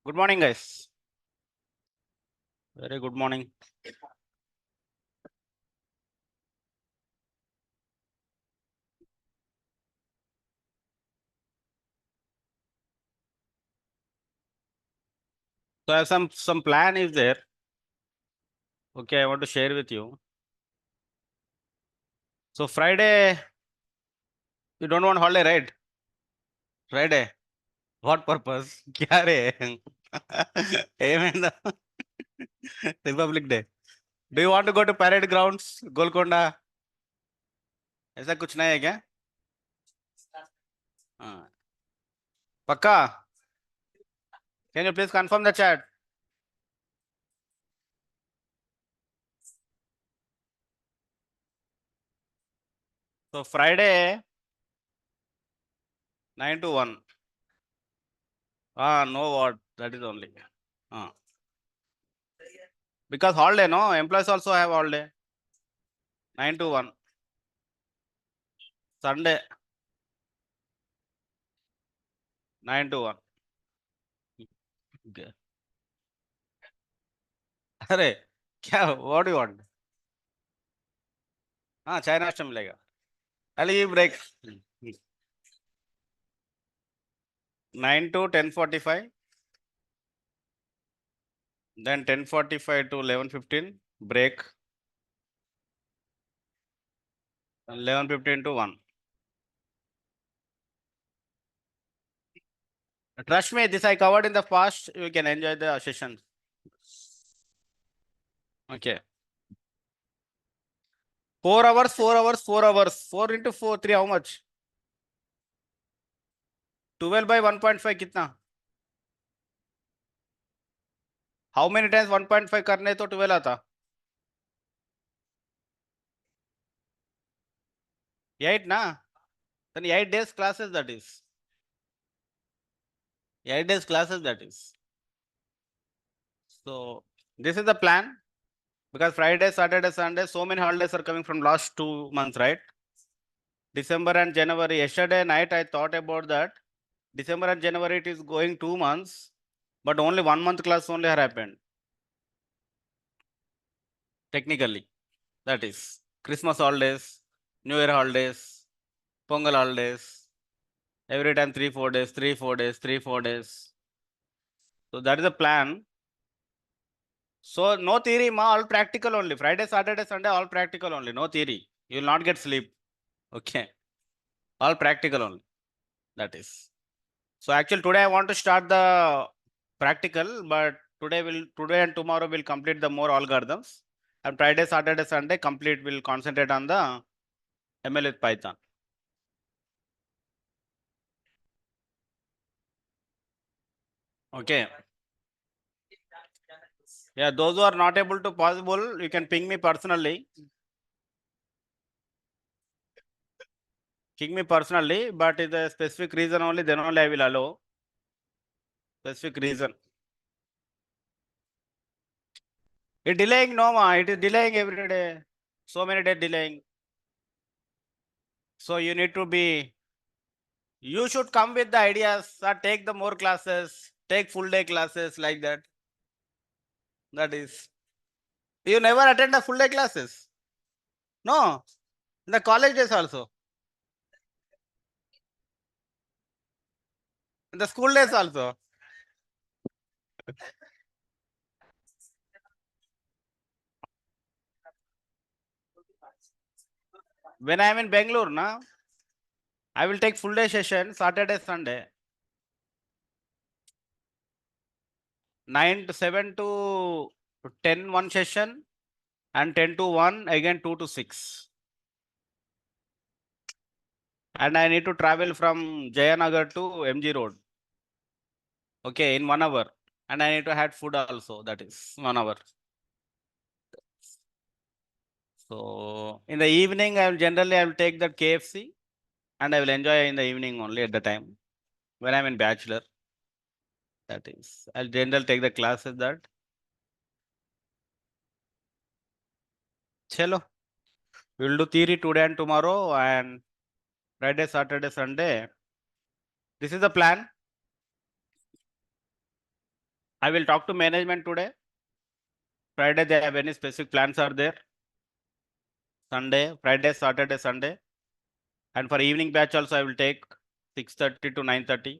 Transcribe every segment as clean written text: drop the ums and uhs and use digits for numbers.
Good morning, guys. Very good morning. So I have some plan is there. Okay, I want to share with you. So Friday, you don't want holiday, right? Friday. What purpose? क्या रे? ఏమైందా? Republic Day. Do you want to go to parade grounds, Golconda? ऐसा कुछ नहीं है क्या? हाँ. पक्का? Can you please confirm the chat? So Friday, 9 to 1. No what? That is only. Because holiday, no? Employees also have holiday. 9 to 1. Sunday, 9 to 1. Okay. अरे क्या what you want? हाँ, चाय नाश्ता मिलेगा. I'll give break. 9 to 10:45, then 10:45 to 11:15 break, 11:15 to 1. Trust me, this I covered in the past. You can enjoy the session. Okay. 4 hours, 4 hours, 4 hours. 4 into 4, 3, how much? 12 by 1.5 कितना? How many times 1.5 करने तो 12 आता? 8 ना? Then 8 days classes that is. 8 days classes that is. So this is the plan. Because Friday, Saturday, Sunday, so many holidays are coming from last 2 months, right? December and January. Yesterday night, I thought about that. December and January, it is going 2 months, but only 1 month class only happened. Technically, that is Christmas holidays, New Year holidays, Pongal holidays. Every time 3-4 days, 3-4 days, 3-4 days. So that is the plan. So no theory, ma, all practical only. Friday, Saturday, Sunday, all practical only. No theory. You will not get sleep. Okay. All practical only. That is. So actually today I want to start the practical, but today and tomorrow we'll complete the more algorithms. And Friday, Saturday, Sunday complete will concentrate on the ML with Python. Okay. Yeah, those who are not able to possible, you can ping me personally. Ping me personally, but is a specific reason only, then only I will allow. Specific reason. It delaying, no ma, it is delaying every day. So many days delaying. So you need to be, you should come with the ideas or take the more classes, take full day classes like that. That is, you never attend the full day classes. No, in the college days also, in the school days also. When I am in Bangalore, na, I will take full day session Saturday, Sunday. 9 to 7 to 10 one session and 10 to 1 again 2 to 6. And I need to travel from Jayanagar to MG Road. Okay, in 1 hour. And I need to have food also. That is 1 hour. So in the evening, I will take that KFC and I will enjoy in the evening only at the time when I'm in bachelor. That is, I'll generally take the classes that. Chalo, we'll do theory today and tomorrow and Friday, Saturday, Sunday. This is the plan. I will talk to management today. Friday, they have any specific plans are there? Sunday, Friday, Saturday, Sunday. And for evening batch also, I will take 6:30 to 9:30.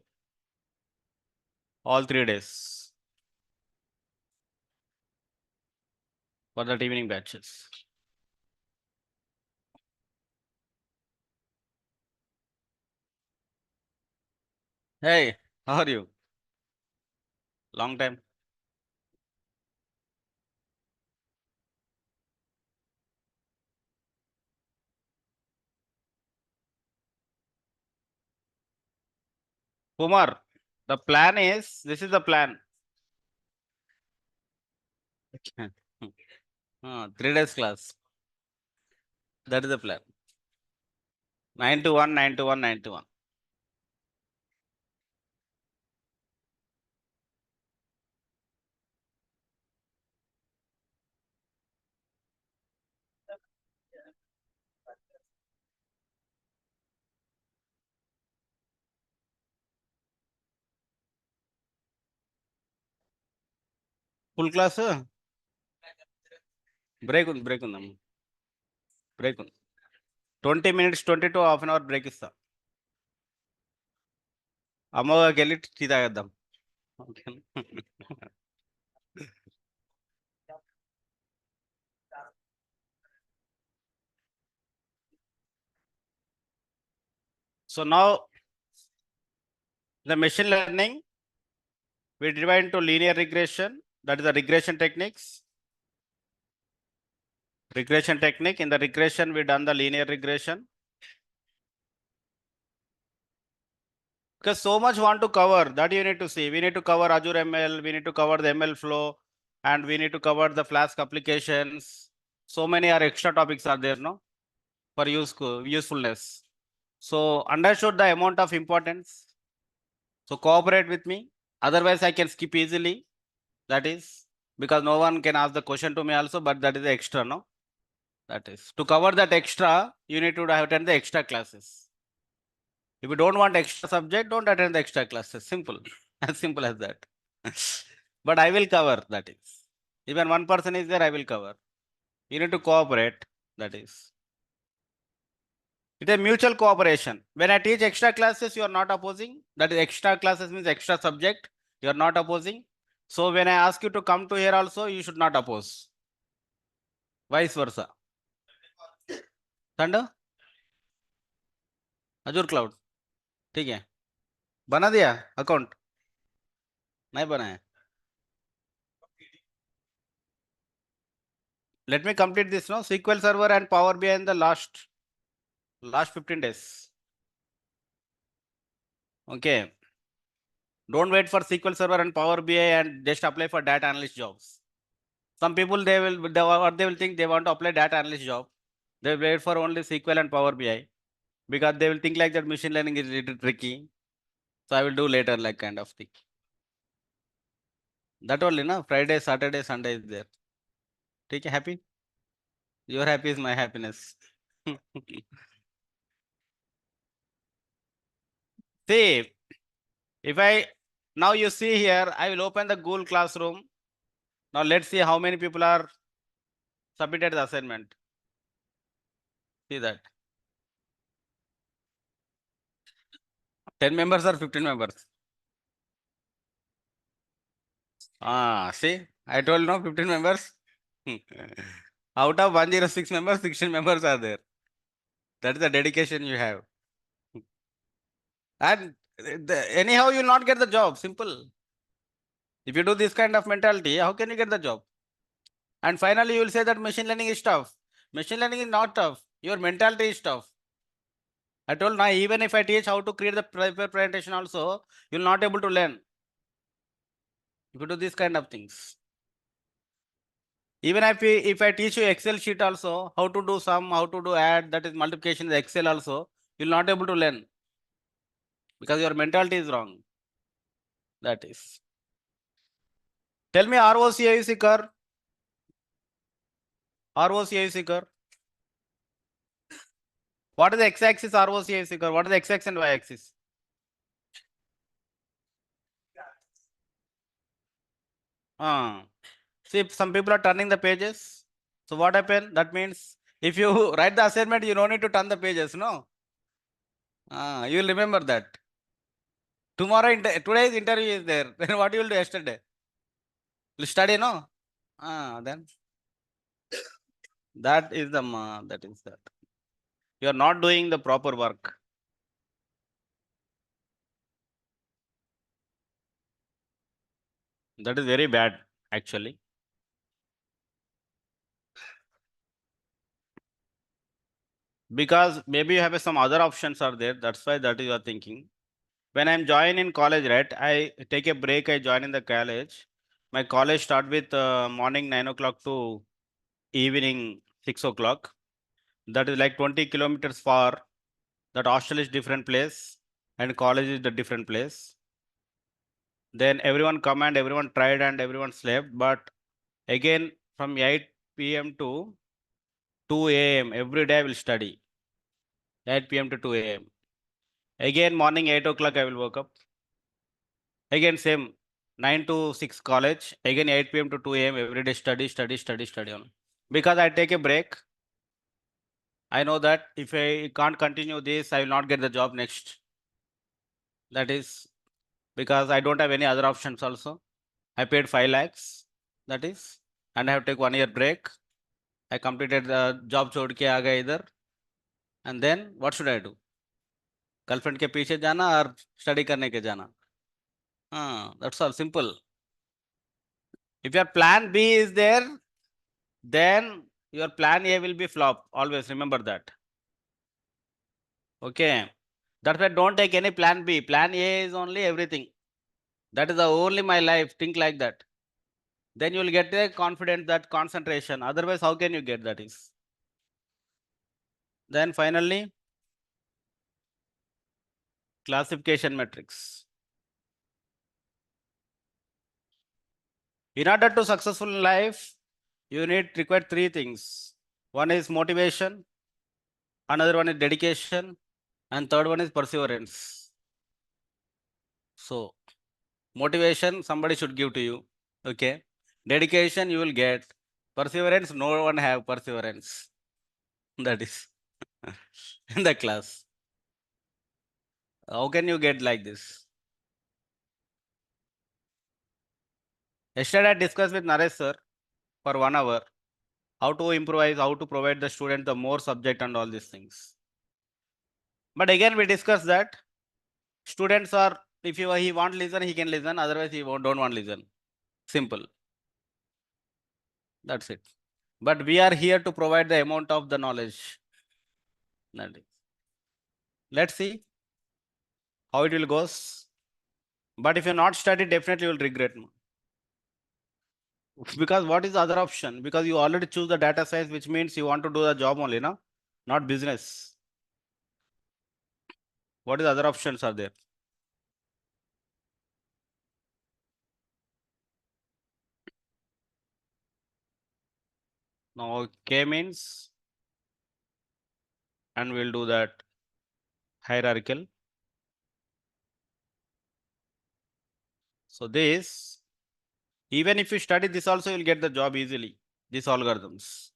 All 3 days for that evening batches. Hey, how are you? Long time. Kumar, the plan is, this is the plan. 3 days class. That is the plan. 9 to 1, 9 to 1, 9 to 1. Full class? Break ఉందాం. Break ఉంది. 20 minutes, 20 to half an hour break ఇస్తా. అమ్మవారికి వెళ్ళి tea తాగేద్దాం. So now the machine learning, we divide into linear regression, that is the regression techniques. Regression technique, in the regression we done the linear regression. Because so much want to cover, that you need to see. We need to cover Azure ML, we need to cover the ML flow, and we need to cover the Flask applications. So many are extra topics are there, no? For usefulness. So understood the amount of importance. So cooperate with me. Otherwise, I can skip easily. That is because no one can ask the question to me also, but that is the extra, no? That is to cover that extra, you need to attend the extra classes. If you don't want extra subject, don't attend the extra classes. Simple. As simple as that. But I will cover, that is. Even one person is there, I will cover. You need to cooperate, that is. It is mutual cooperation. When I teach extra classes, you are not opposing. That is extra classes means extra subject. You are not opposing. So when I ask you to come to here also, you should not oppose. Vice versa. Thunder? Azure Cloud. ठीक है. बना दिया account? नहीं बना है. Let me complete this now. SQL Server and Power BI in the last 15 days. Okay. Don't wait for SQL Server and Power BI and just apply for data analyst jobs. Some people they will think they want to apply data analyst job. They wait for only SQL and Power BI because they will think like that machine learning is little tricky. So I will do later like kind of thing. That only, na? Friday, Saturday, Sunday is there. Okay, happy? Your happy is my happiness. See, if I now you see here, I will open the Google Classroom. Now let's see how many people are submitted the assignment. See that. 10 members or 15 members? See, I told no 15 members. Out of 106 members, 16 members are there. That is the dedication you have. And anyhow, you will not get the job. Simple. If you do this kind of mentality, how can you get the job? And finally, you will say that machine learning is tough. Machine learning is not tough. Your mentality is tough. I told now, even if I teach how to create the presentation also, you will not able to learn. If you do this kind of things. Even if I teach you Excel sheet also, how to do sum, how to do add, that is multiplication in Excel also, you will not able to learn. Because your mentality is wrong. That is. Tell me ROCAUC curve. ROCAUC curve. What is the x-axis ROCAUC curve? What is the x-axis and y-axis? See, some people are turning the pages. So what happened? That means if you write the assignment, you don't need to turn the pages, no? You will remember that. Tomorrow, today's interview is there. Then what you will do yesterday? You study, no? Then that is that. You are not doing the proper work. That is very bad, actually. Because maybe you have some other options are there. That's why that you are thinking. When I'm join in college, right? I take a break. I join in the college. My college start with morning 9 o'clock to evening 6 o'clock. That is like 20 kilometers far. That hostel is different place and college is the different place. Then everyone come and everyone tried and everyone slept. But again from 8 p.m. to 2 a.m. every day I will study. 8 p.m. to 2 a.m. Again morning 8 o'clock I will wake up. Again same 9 to 6 college. Again 8 p.m. to 2 a.m. every day study on. Because I take a break. I know that if I can't continue this, I will not get the job next. That is because I don't have any other options also. I paid 5 lakhs. That is, and I have to take 1 year break. I completed the job छोड़ के आ गया इधर. And then what should I do? Girlfriend के पीछे जाना और study करने के जाना. That's all simple. If your plan B is there, then your plan A will be flop. Always remember that. Okay. That's why don't take any plan B. Plan A is only everything. That is the only my life. Think like that. Then you will get the confidence, that concentration. Otherwise, how can you get that is? Then finally, classification matrix. In order to successful in life, you need require 3 things. One is motivation, another one is dedication, and third one is perseverance. So, motivation somebody should give to you. Okay. Dedication you will get. Perseverance, no one have perseverance. That is in the class. How can you get like this? Yesterday I discussed with Naresh sir for 1 hour how to improvise, how to provide the student the more subject and all these things. But again we discussed that students are, if he want listen, he can listen. Otherwise he don't want listen. Simple. That's it. But we are here to provide the amount of the knowledge. That is. Let's see how it will goes. But if you're not studied, definitely you will regret. Because what is the other option? Because you already choose the data science, which means you want to do the job only, no? Not business. What is the other options are there? Now K means, and we'll do that hierarchical. So this, even if you study this also, you'll get the job easily. These algorithms.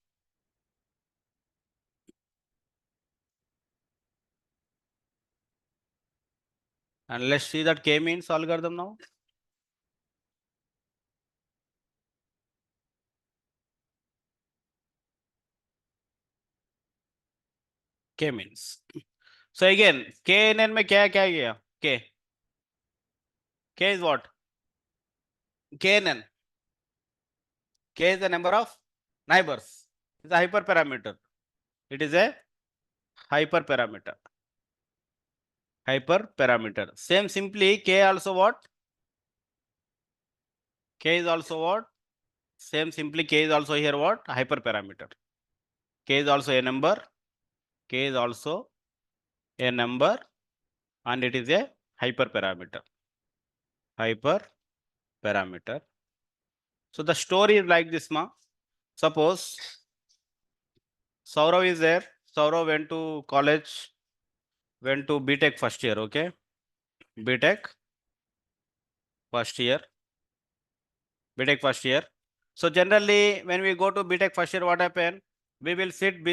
And let's see that K means algorithm now. K means. So again, KNN में क्या क्या गया? K. K is what? KNN. K is the number of neighbors. It's a hyperparameter. It is a hyperparameter. Hyperparameter. Same simply K also what? K is also what? Same simply K is also here what? Hyperparameter. K is also a number. K is also a number and it is a hyperparameter. Hyperparameter. So the story is like this, ma. Suppose Saurav is there. Saurav went to college, went to BTech first year, okay? BTech first year. BTech first year. So generally, when we go to BTech first year, what happen? We will sit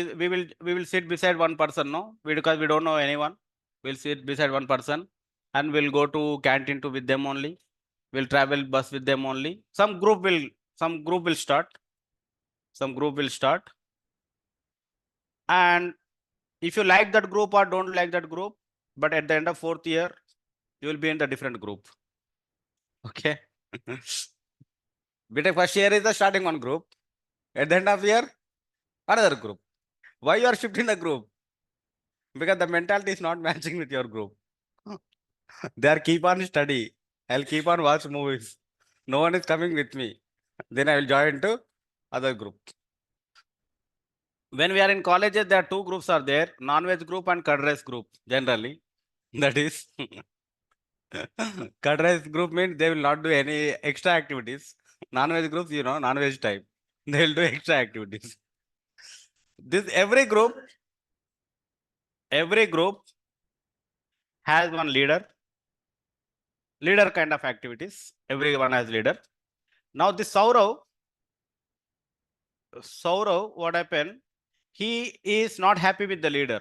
beside one person, no? Because we don't know anyone. We'll sit beside one person and we'll go to canteen to with them only. We'll travel bus with them only. Some group will start. Some group will start. And if you like that group or don't like that group, but at the end of 4th year, you will be in the different group. Okay. BTech first year is the starting one group. At the end of year, another group. Why you are shifting the group? Because the mentality is not matching with your group. They are keep on study. I'll keep on watch movies. No one is coming with me. Then I will join to other group. When we are in colleges, there are two groups are there: non-veg group and curd rice group. Generally, that is curd rice group means they will not do any extra activities. Non-veg groups, non-veg type. They will do extra activities. This every group has one leader kind of activities. Everyone has leader. Now this Saurav, what happened? He is not happy with the leader.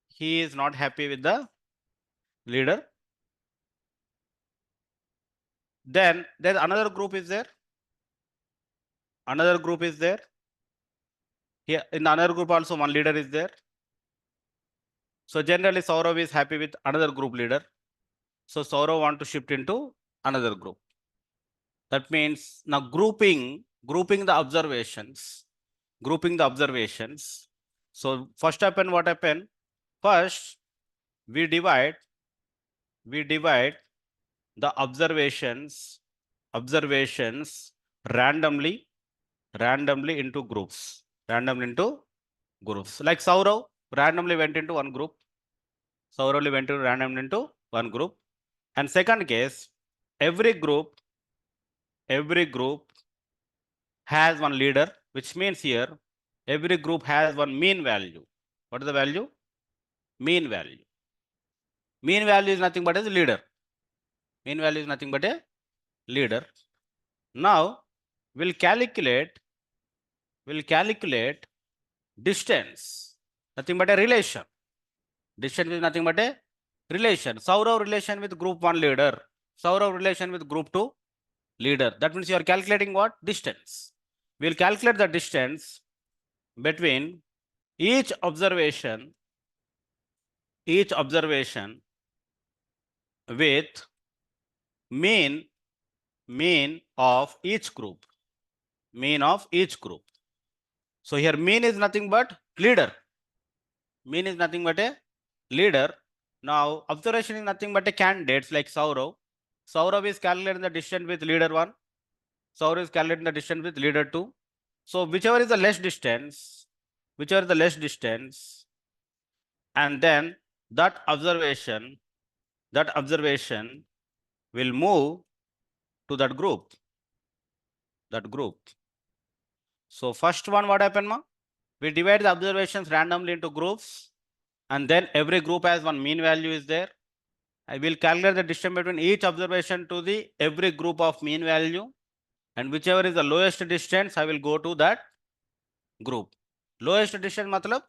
He is not happy with the leader. Then there's another group is there. Another group is there. Here in another group also one leader is there. So generally Saurav is happy with another group leader. So Saurav want to shift into another group. That means now grouping the observations. So first happen what happened? First we divide the observations randomly into groups. Like Saurav randomly went into one group. And second case, every group has one leader, which means here every group has one mean value. What is the value? Mean value. Mean value is nothing but a leader. Now we'll calculate distance. Nothing but a relation. Distance is nothing but a relation. Saurav relation with group 1 leader. Saurav relation with group 2 leader. That means you are calculating what? Distance. We'll calculate the distance between each observation with mean of each group. So here mean is nothing but leader. Now observation is nothing but a candidates like Saurav. Saurav is calculating the distance with leader 1. Saurav is calculating the distance with leader 2. So whichever is the less distance, and then that observation will move to that group. So first one, what happened, ma? We divide the observations randomly into groups, and then every group has one mean value is there. I will calculate the distance between each observation to the every group of mean value, and whichever is the lowest distance, I will go to that group. Lowest distance matlab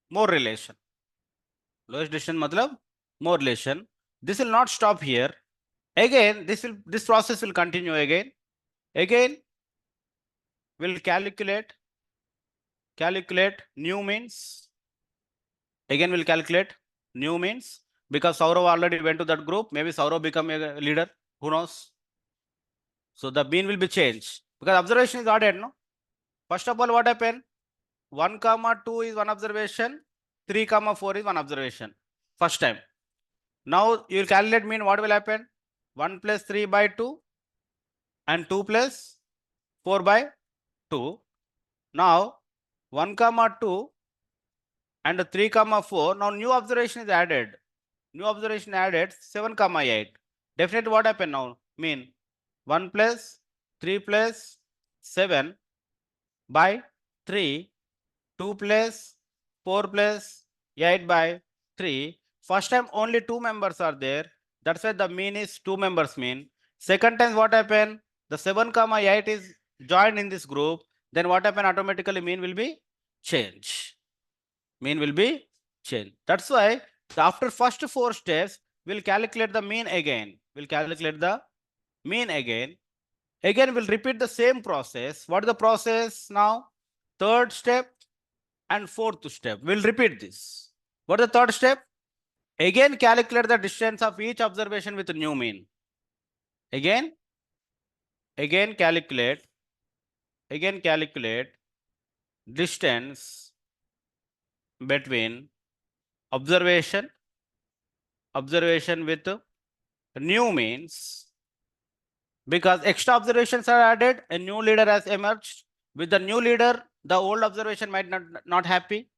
more relation. More relation. This will not stop here. Again, this process will continue again. We'll calculate new means. Again, we'll calculate new means because Saurav already went to that group. Maybe Saurav become a leader. Who knows? So the mean will be changed because observation is ordered, no? First of all, what happened? 1, 2 is one observation. 3, 4 is one observation. First time. Now you will calculate mean. What will happen? 1 plus 3 by 2 and 2 plus 4 by 2. Now 1, 2 and 3, 4. Now new observation is added. 7, 8. Definitely what happened now? Mean 1 plus 3 plus 7 by 3, 2 plus 4 plus 8 by 3. First time only 2 members are there. That's why the mean is 2 members mean. Second time what happened? the 7, 8 is joined in this group, then what happen automatically mean will be change. Mean will be change. That's why after first 4 steps, we'll calculate the mean again. We'll calculate the mean again. Again, we'll repeat the same process. What is the process now? Third step and fourth step. We'll repeat this. What is the third step? Again, calculate the distance of each observation with new mean. Again calculate distance between observation with new means, because extra observations are added, a new leader has emerged. With the new leader, the old observation might not happy.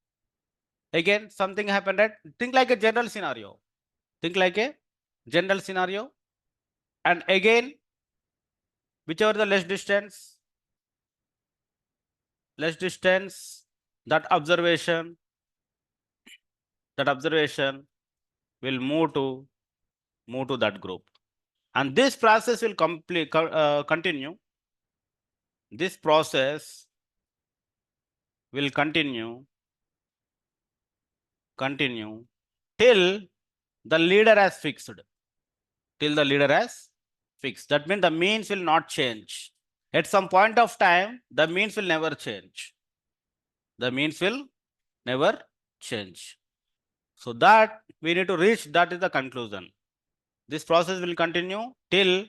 Again, something happened, right? Think like a general scenario. And again, whichever the less distance, that observation will move to that group. And this process will continue. This process will continue till the leader has fixed. That means the means will not change. At some point of time, the means will never change. So that we need to reach, that is the conclusion. This process will continue till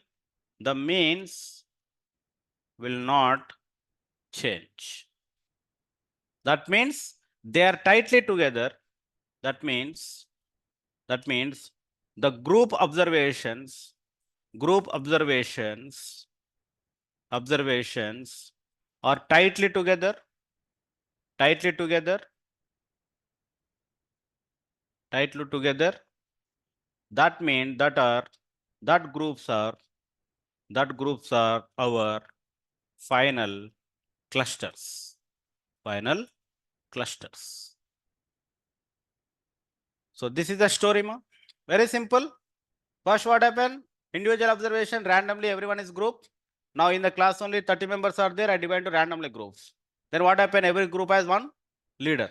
the means will not change. That means they are tightly together. That means the group observations are tightly together. That means that groups are our final clusters. So this is the story, ma. Very simple. First, what happened? Individual observation, randomly everyone is grouped. Now in the class only 30 members are there. I divide to randomly groups. Then what happened? Every group has one leader.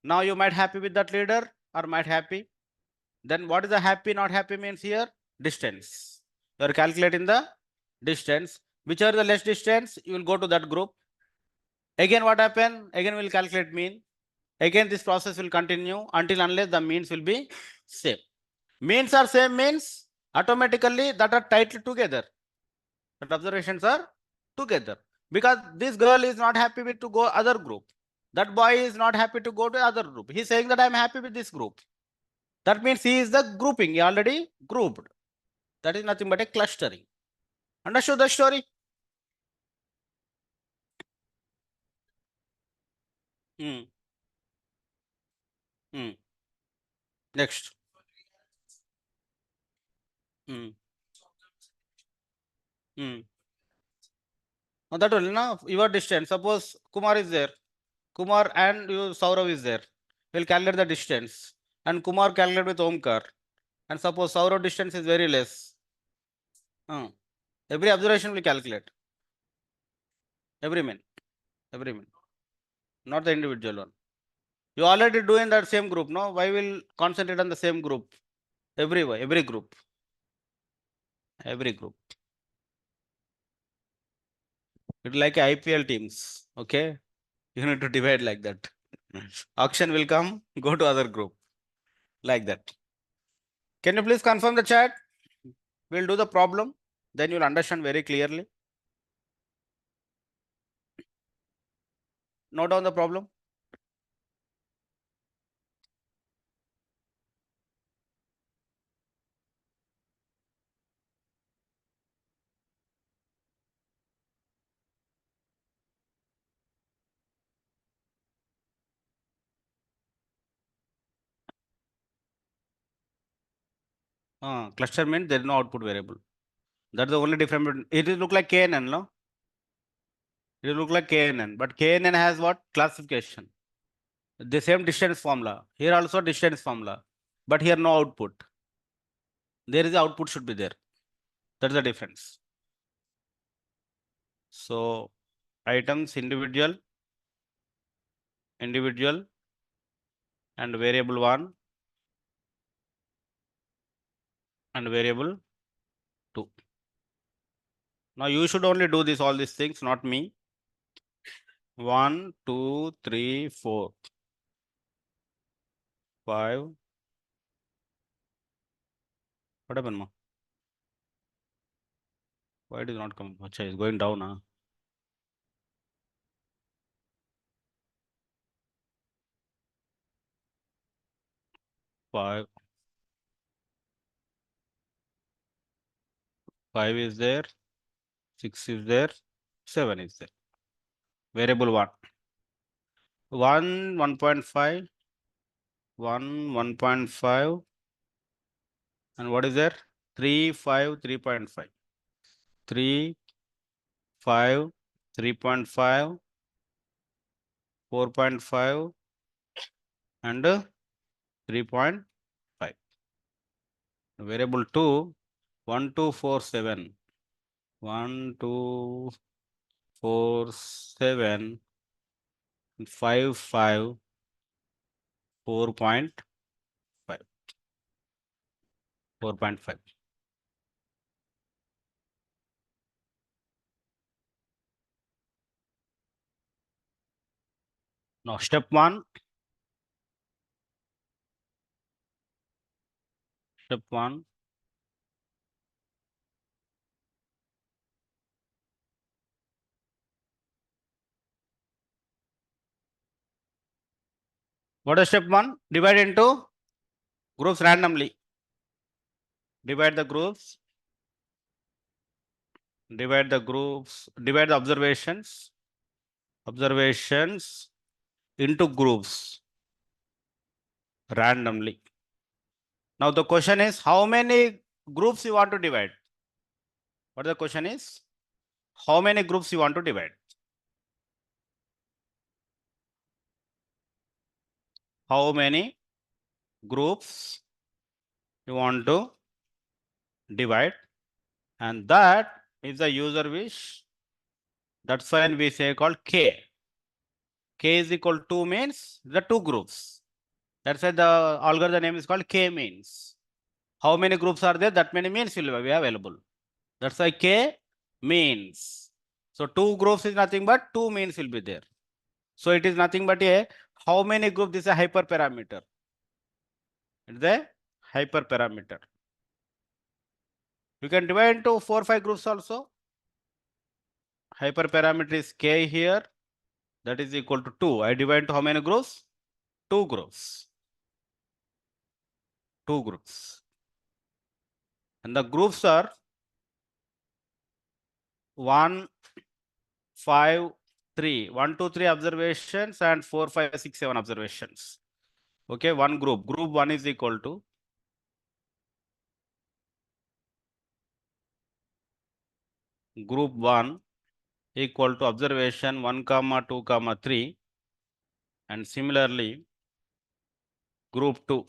Now you might happy with that leader or might happy. Then what is the happy, not happy means here? Distance. You are calculating the distance. Whichever the less distance, you will go to that group. Again, what happened? Again, we'll calculate mean. Again, this process will continue until unless the means will be same. Means are same means automatically that are tightly together. That observations are together. Because this girl is not happy with to go other group. That boy is not happy to go to other group. He is saying that I am happy with this group. That means he is the grouping. He already grouped. That is nothing but a clustering. Understood the story? Next. Now that will now your distance. Suppose Kumar is there. Kumar and you Saurav is there. We'll calculate the distance. And Kumar calculate with Omkar. And suppose Saurav distance is very less. Every observation will calculate. Every min. Not the individual one. You already do in that same group, no? Why will concentrate on the same group? Every group. It's like IPL teams. Okay. You need to divide like that. Auction will come, go to other group. Like that. Can you please confirm the chat? We'll do the problem. Then you'll understand very clearly. Note down the problem. Cluster means there is no output variable. That's the only difference. It will look like KNN, no? It will look like KNN, but KNN has what? Classification. The same distance formula. Here also distance formula, but here no output. There is the output should be there. That's the difference. So items individual, individual and variable 1 and variable 2. Now you should only do this, all these things, not me. 1, 2, 3, 4, 5. What happened, ma? Why it is not coming? Acha, it's going down, huh? 5. 5 is there, 6 is there, 7 is there. Variable 1. 1, 1.5, 1, 1.5. And what is there? 3, 5, 3.5. 3, 5, 3.5, 4.5, and 3.5. Variable 2, 1, 2, 4, 7. 1, 2, 4, 7, 5, 5, 4.5. 4.5. Now step 1. Step 1. What is step 1? Divide into groups randomly. Divide the groups. Divide the groups. Divide the observations. Observations into groups randomly. Now the question is, how many groups you want to divide? What the question is? How many groups you want to divide? How many groups you want to divide? And that is the user wish. That's why we say called K. K is equal to means the two groups. That's why the algorithm name is called K means. How many groups are there? That many means will be available. That's why K means. So two groups is nothing but two means will be there. So it is nothing but a how many groups? This is a hyperparameter. It's a hyperparameter. You can divide into 4 or 5 groups also. Hyperparameter is K here. That is equal to 2. I divide into how many groups? 2 groups. 2 groups. And the groups are 1, 5, 3. 1, 2, 3 observations and 4, 5, 6, 7 observations. Okay, one group. Group 1 is equal to group 1 equal to observation 1, 2, 3. And similarly, group 2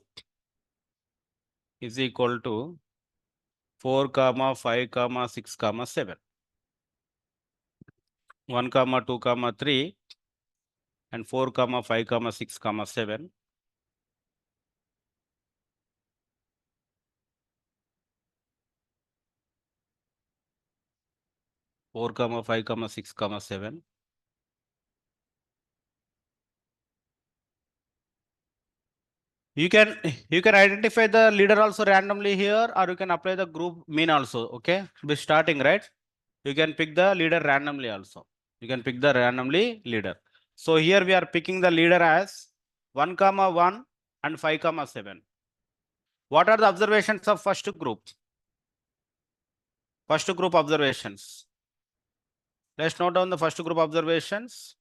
is equal to 4, 5, 6, 7. 1, 2, 3 and 4, 5, 6, 7. 4, 5, 6, 7. You can identify the leader also randomly here, or you can apply the group mean also. Okay, be starting right. You can pick the leader randomly also. You can pick the randomly leader. So here we are picking the leader as 1, 1 and 5, 7. What are the observations of first group? First group observations. Let's note down the first group observations.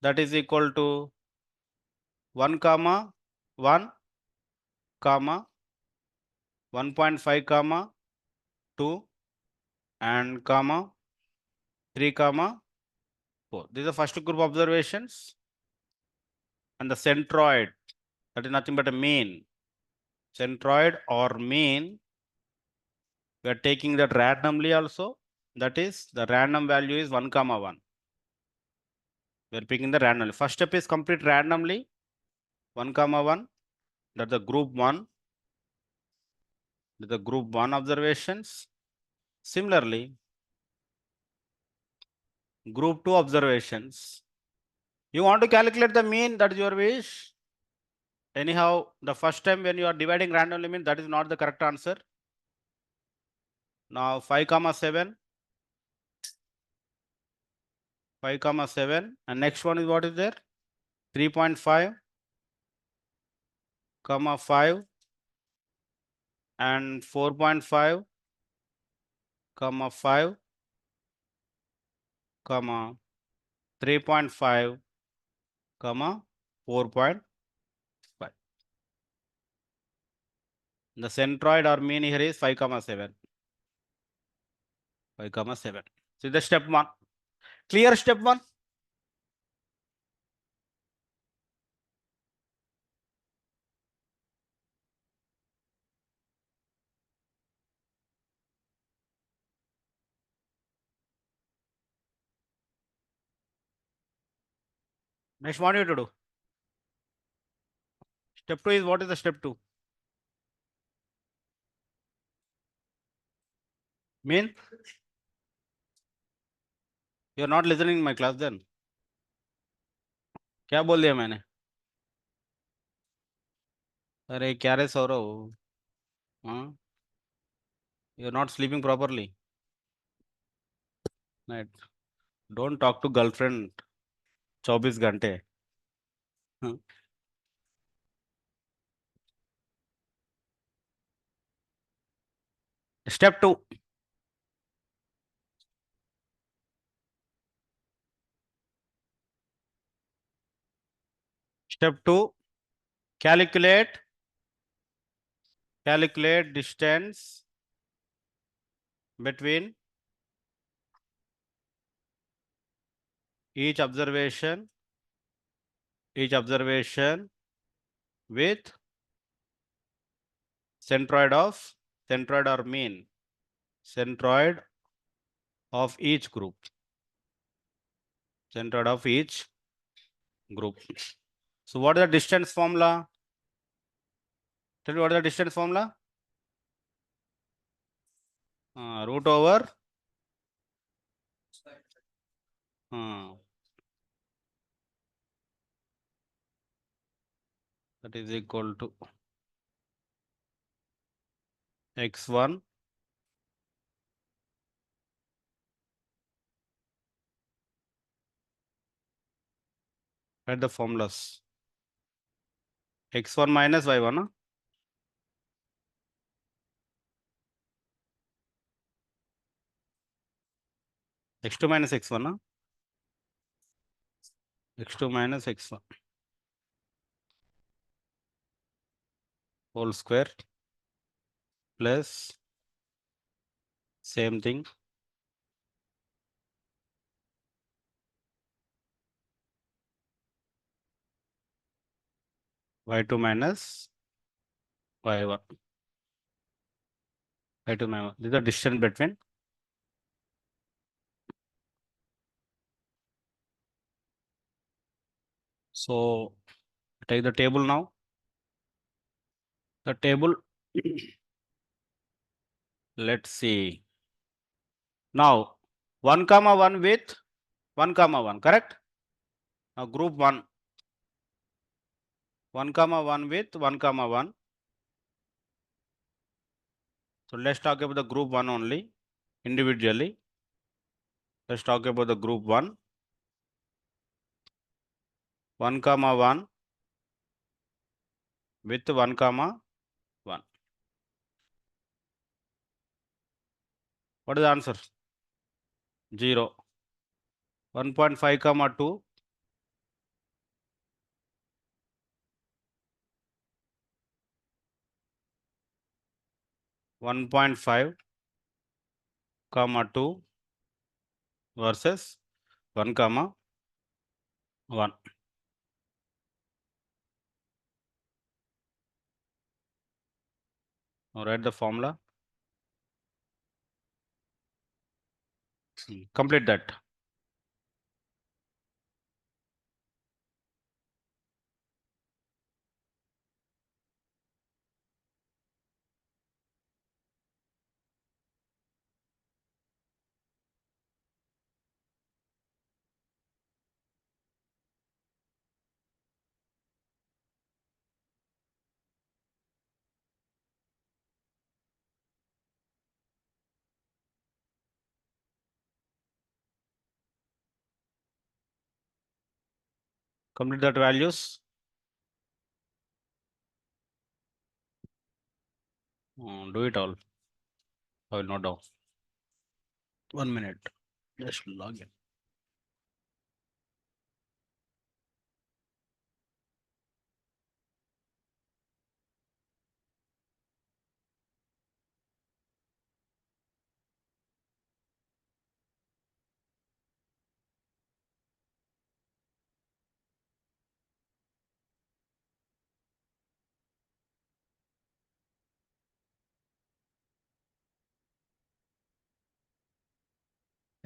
That is equal to 1, 1, 1.5, 2 and 3, 4. These are first group observations. And the centroid, that is nothing but a mean. Centroid or mean, we are taking that randomly also. That is the random value is 1 comma 1. We are picking the randomly. First step is complete randomly 1 comma 1. That's the group 1. The group 1 observations. Similarly, group 2 observations. You want to calculate the mean, that is your wish. Anyhow, the first time when you are dividing randomly mean, that is not the correct answer. Now 5 comma 7. 5 comma 7. And next one is what is there? 3.5 comma 5 and 4.5 comma 5 comma 3.5 comma 4.5. The centroid or mean here is 5 comma 7. 5 comma 7. So the step 1. Clear step 1? Next what you to do? Step 2 is what is the step 2? Mean? You are not listening in my class then. क्या बोल दिया मैंने? अरे क्या रे सौरव? हाँ? You are not sleeping properly. Right. Don't talk to girlfriend 24 घंटे. हाँ. Step 2. Step 2. Calculate distance between each observation with centroid or mean centroid of each group. Centroid of each group. So what is the distance formula? Tell me what is the distance formula? Root over that is equal to x1 at the formulas. X1 minus y1. Huh? X2 minus x1. Huh? X2 minus x1 whole square plus same thing y2 minus y1. Y2 minus. This is the distance between. So take the table now. The table. Let's see. Now 1 comma 1 with 1 comma 1, correct? Now group 1. 1 comma 1 with 1 comma 1. So let's talk about the group 1 only individually. Let's talk about the group 1. 1 comma 1 with 1 comma 1. What is the answer? 0. 1.5 comma 2. 1.5 comma 2 versus 1 comma 1. Now write the formula. Complete that. Complete that values. Do it all. I will note down. 1 minute. Just log in.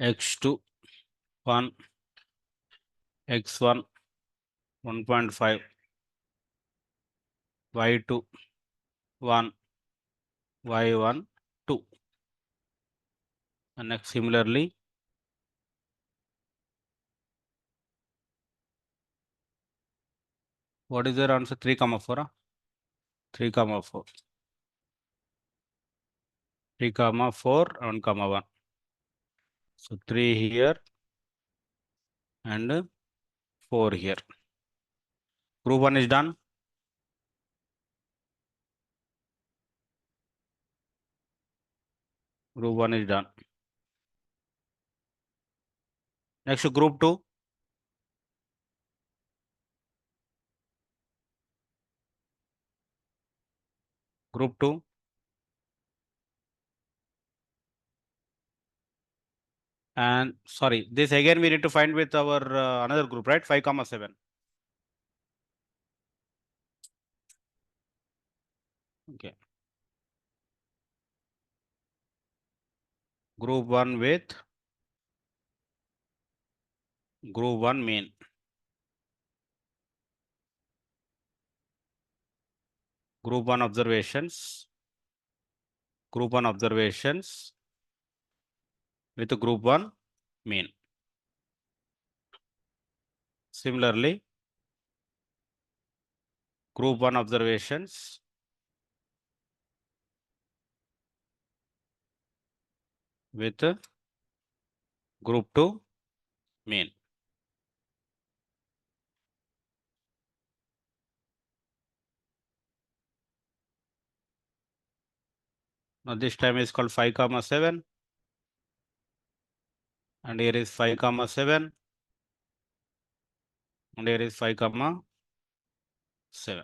X2 1, X1 1.5, Y2 1, Y1 2. And next similarly, what is their answer? 3, 4. 3, 4. 3, 4, 1, 1. So 3 here and 4 here. Group 1 is done. Group 1 is done. Next group 2. Group 2. And sorry, this again we need to find with our another group, right? 5, 7. Okay. Group 1 with group 1 main. Group 1 observations. Group 1 observations with group 1 main. Similarly, group 1 observations with group 2 main. Now this time is called 5, 7. And here is 5, 7. And here is 5, 7.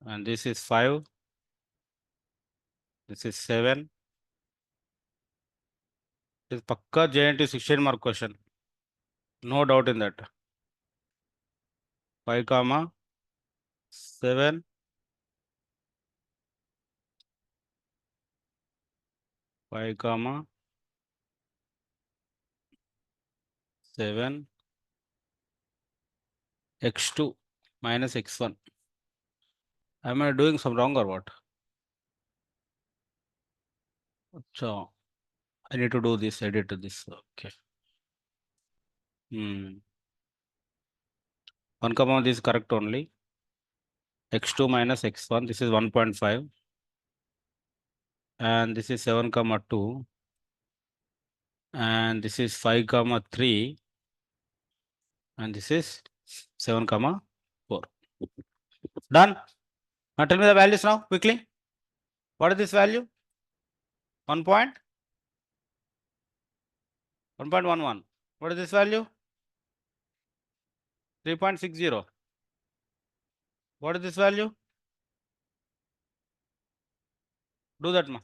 And this is 5. This is 7. This is Pakka JNT 16 mark question. No doubt in that. 5, 7. 5, 7. X2 minus X1. Am I doing some wrong or what? So I need to do this, edit this. Okay. 1, this is correct only. X2 minus X1, this is 1.5. And this is 7, 2. And this is 5, 3. And this is 7, 4. Done. Now tell me the values now quickly. What is this value? 1.11. What is this value? 3.60. What is this value? Do that, ma.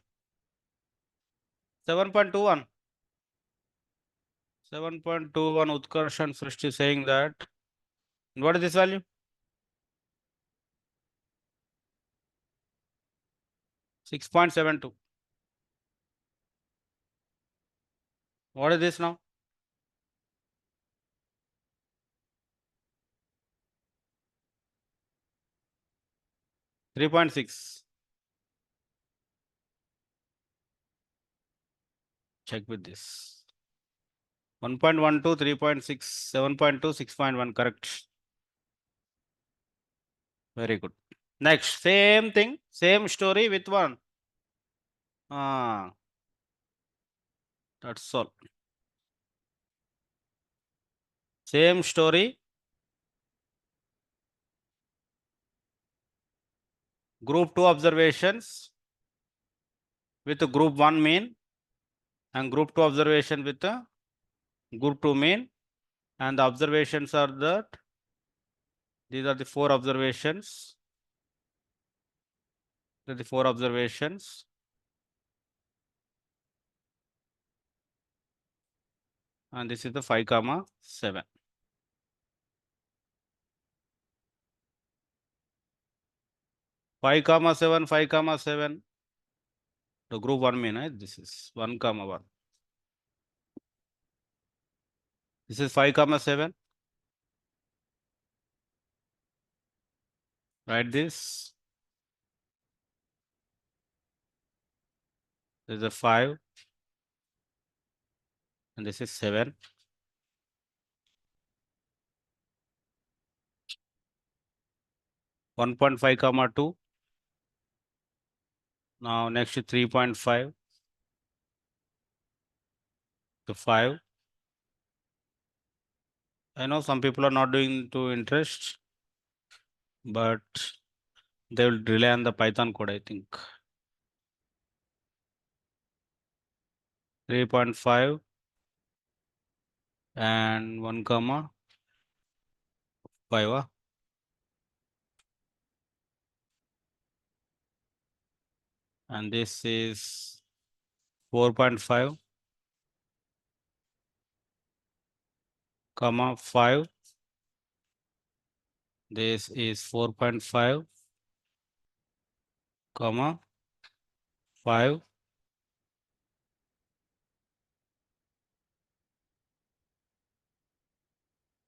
7.21. 7.21. Utkarsh and Srishti saying that. What is this value? 6.72. What is this now? 3.6. Check with this. 1.12, 3.6, 7.2, 6.1. Correct. Very good. Next, same thing, same story with one. That's all. Same story. Group 2 observations with group 1 mean and group 2 observation with group 2 mean, and the observations are that these are the 4 observations. These are the 4 observations. And this is the 5, 7. 5, 7, 5, 7. The group 1 mean, right? This is 1, 1. This is 5, 7. Write this. This is a 5. And this is 7. 1.5, 2. Now next to 3.5 to 5. I know some people are not doing to interest, but they will rely on the Python code, I think. 3.5 and 1, 5. And this is 4.5, 5. This is 4.5, 5.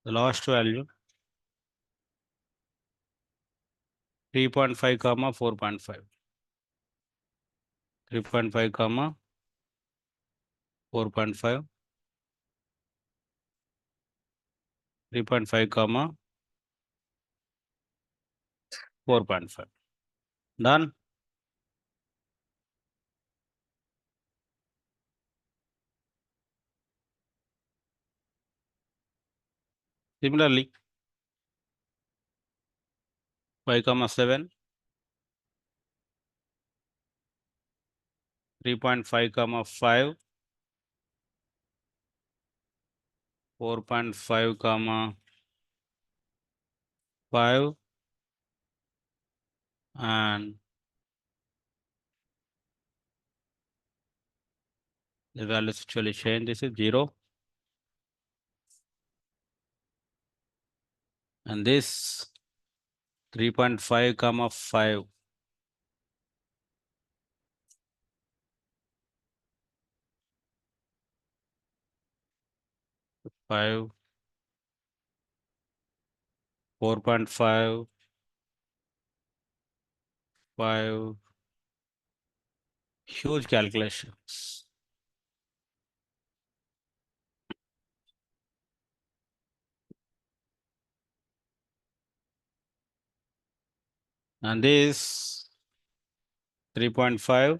The last value 3.5, 4.5. 3.5, 4.5. 3.5, 4.5. Done. Similarly, 5, 7. 3.5, 5. 4.5, 5. And the values actually change. This is 0. And this 3.5, 5. 5, 4.5, 5. Huge calculations. And this 3.5,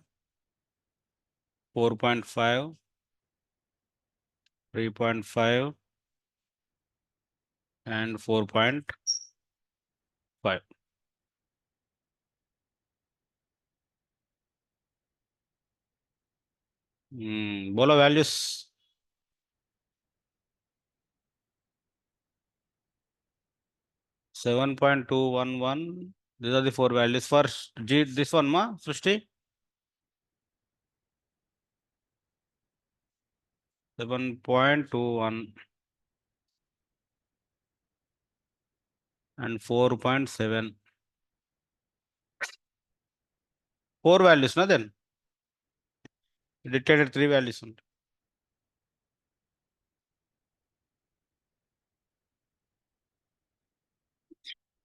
4.5, 3.5, and 4.5. Bolo values. 7.211. These are the 4 values. First, this one, Srishti. 7.21 and 4.7. 4 values, na then? It dictated 3 values.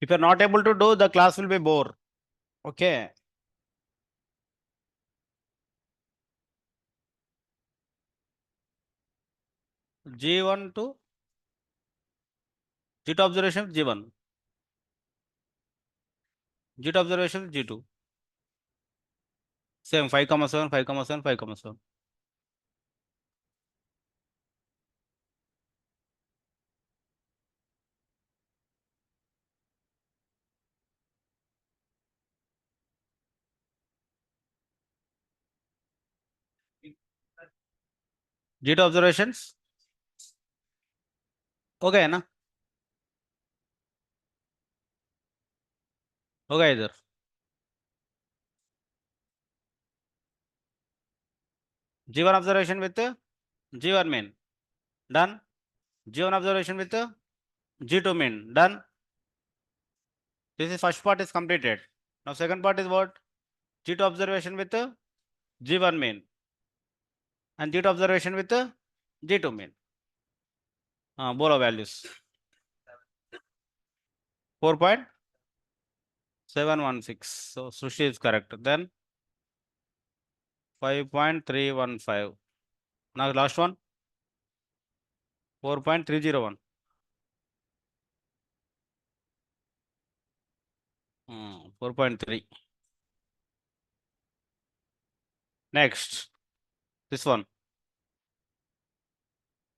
If you're not able to do, the class will be bore. Okay. G1 to G2 observation G1. G2 observation G2. Same 5, 7, 5, 7, 5, 7. G2 observations. Okay, na? Okay, either. G1 observation with G1 main. Done. G1 observation with G2 main. Done. This is first part is completed. Now second part is what? G2 observation with G1 main. And G2 observation with G2 main. Bola values. 4.716. So Sushi is correct. Then 5.315. Now last one. 4.301. 4.3. Next. This one.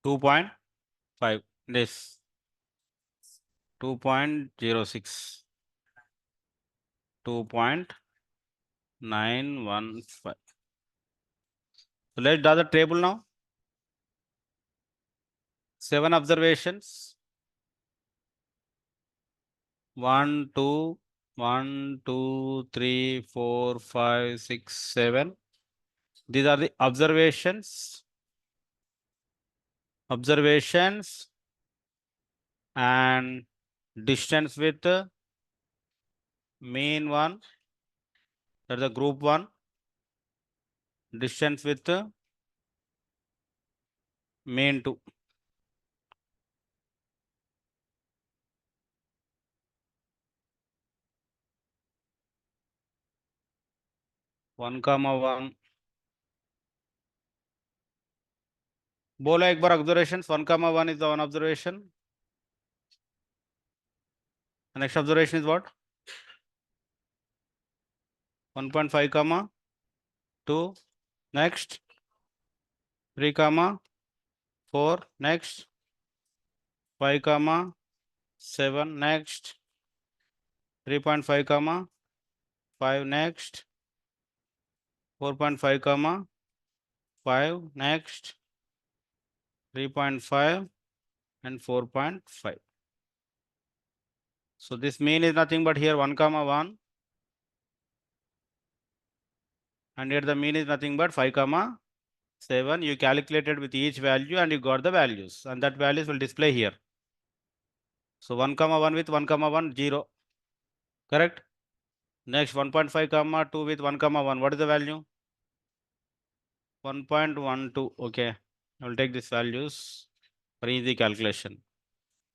2.5. This. 2.06. 2.915. So let's draw the table now. 7 observations. 1, 2, 1, 2, 3, 4, 5, 6, 7. These are the observations. Observations and distance with mean 1. That's the group 1. Distance with mean 2. One comma 1. बोला एक बार observations 1 comma 1 is the one observation. The next observation is what? 1.5 comma 2. Next 3 comma 4. Next 5 comma 7. Next 3.5 comma 5. Next 4.5 comma 5. Next 3.5 and 4.5. So this mean is nothing but here 1 comma 1, and here the mean is nothing but 5 comma 7. You calculated with each value and you got the values, and that values will display here. So 1 comma 1 with 1 comma 1 0. Correct? Next 1.5 comma 2 with 1 comma 1. What is the value? 1.12. Okay. I will take these values for easy calculation.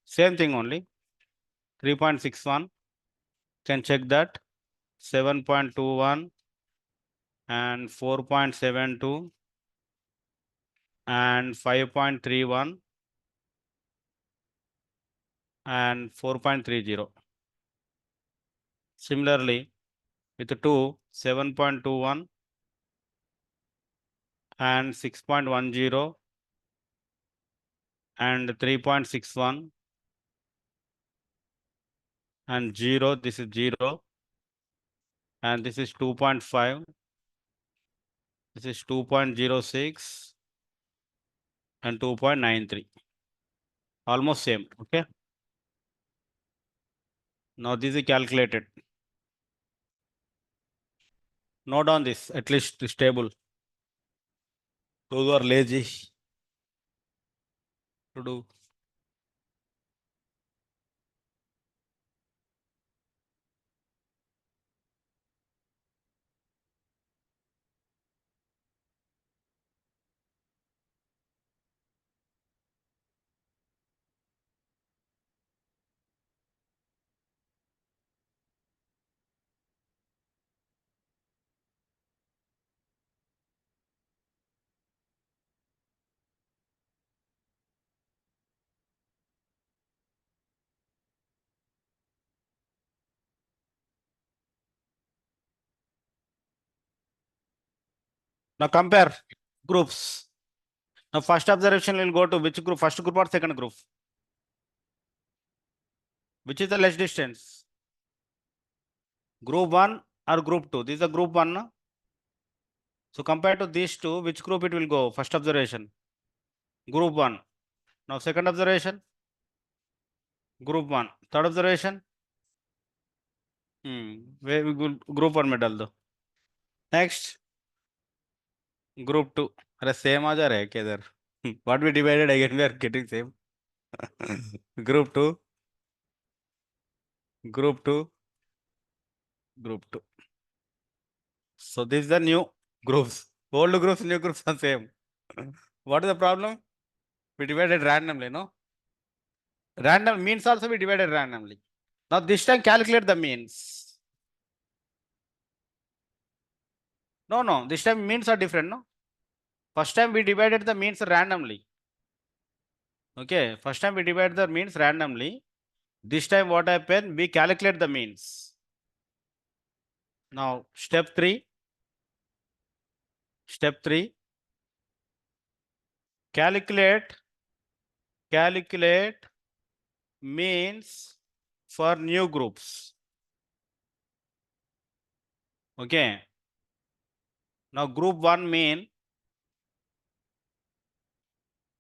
Same thing only. 3.61. Can check that. 7.21 and 4.72 and 5.31 and 4.30. Similarly, with 2, 7.21 and 6.10 and 3.61 and 0, this is 0, and this is 2.5, this is 2.06 and 2.93. Almost same, okay? Now this is calculated. Note on this, at least this table. Those who are lazy to do. Now compare groups. Now first observation will go to which group? First group or second group? Which is the less distance? Group 1 or group 2? This is the group 1. No? So compared to these two, which group it will go? First observation. Group 1. Now second observation. Group 1. Third observation. Where we go? Group 1 में डाल दो. Next. Group 2. अरे same आ जा रहा है क्या इधर? What we divided again we are getting same. Group 2. Group 2. Group 2. So this is the new groups. Old groups, new groups are same. What is the problem? We divided randomly, no? Random means also we divided randomly. Now this time calculate the means. No, this time means are different, no? First time we divided the means randomly. Okay, first time we divided the means randomly. This time what happened? We calculate the means. Now step 3. Step 3. Calculate means for new groups. Okay. Now group 1 mean,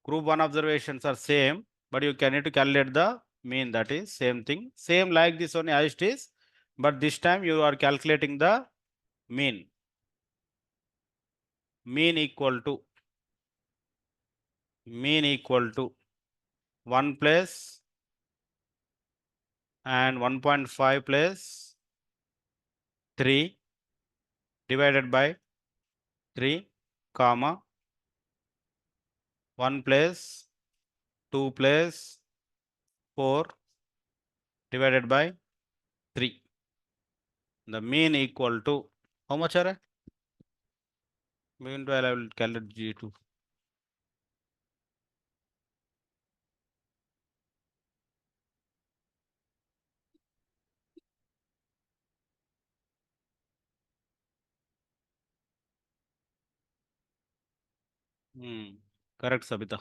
group 1 observations are same, but you can need to calculate the mean, that is same thing. Same like this only as it is, but this time you are calculating the mean. Mean equal to 1 plus and 1.5 plus 3 divided by 3, comma 1 plus 2 plus 4 divided by 3. The mean equal to how much are it? Meanwhile, I will calculate G2. Correct, Sabita.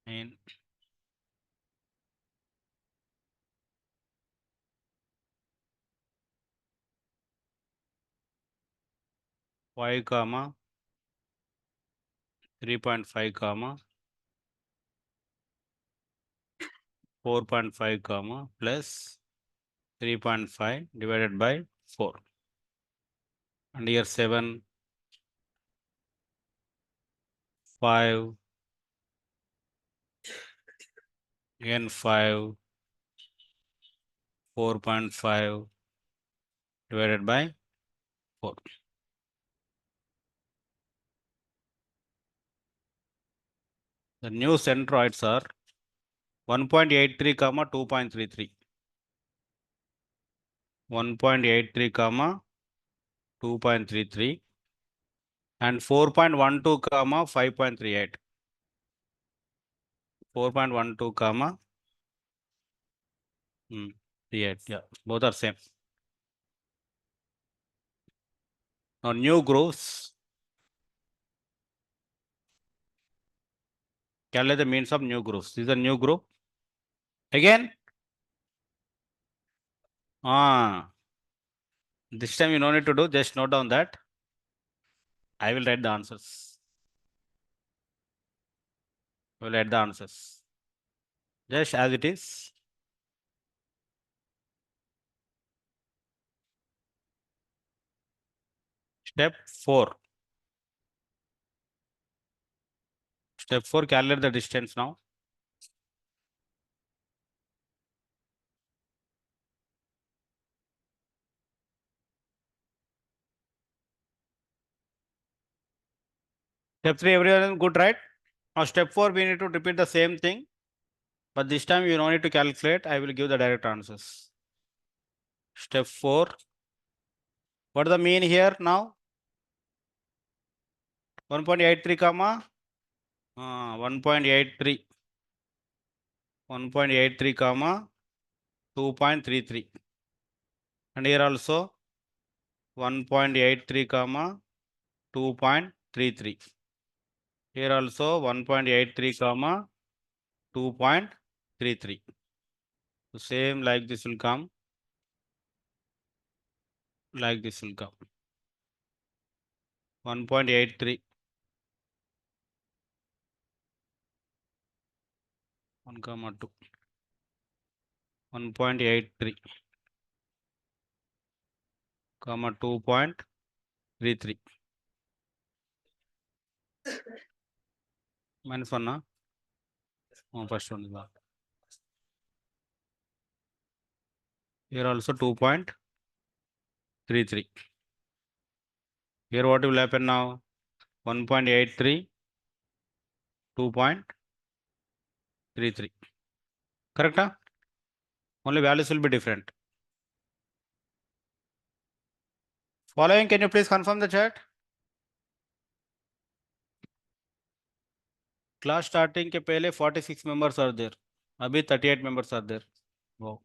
And y comma 3.5 comma 4.5 comma plus 3.5 divided by 4. And here 7, 5, again 5, 4.5 divided by 4. The new centroids are 1.83 comma 2.33. 1.83 comma 2.33 and 4.12 comma 5.38. 4.12 comma 38. Yeah, both are same. Now new groups. Calculate the means of new groups. This is a new group. Again. This time you no need to do, just note down that. I will write the answers. I will write the answers. Just as it is. Step 4. Step 4, calculate the distance now. Step 3, everyone good, right? Now step 4, we need to repeat the same thing. But this time you don't need to calculate. I will give the direct answers. Step 4. What is the mean here now? 1.83 comma 1.83. 1.83 comma 2.33. and here also 1.83 comma 2.33. Here also 1.83 comma 2.33. So same like this will come, like this will come 1.83, 1 comma 2, 1.83 comma 2.33 minus 1 na? Oh, first one is that. Here also 2.33. Here what will happen now? 1.83, 2.33. Correct? Huh? Only values will be different. Following, can you please confirm the chat? Class starting के पहले 46 members are there. अभी 38 members are there. Wow.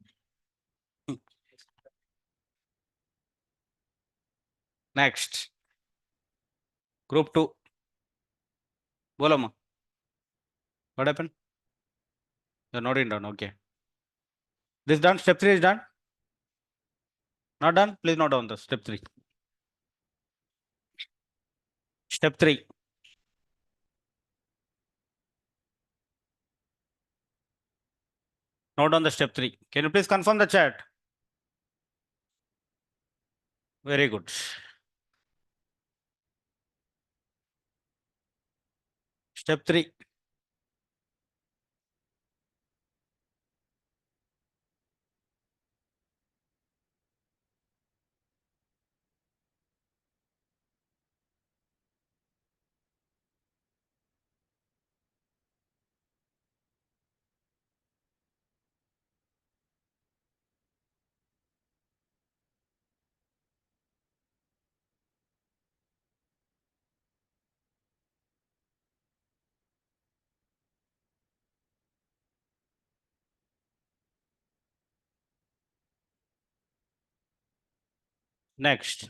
Next. Group 2. बोलो माँ. What happened? You're noting down. Okay. This done. Step 3 is done. Not done. Please note down the step 3. Step 3. Note down the step 3. Can you please confirm the chat? Very good. Step 3. Next.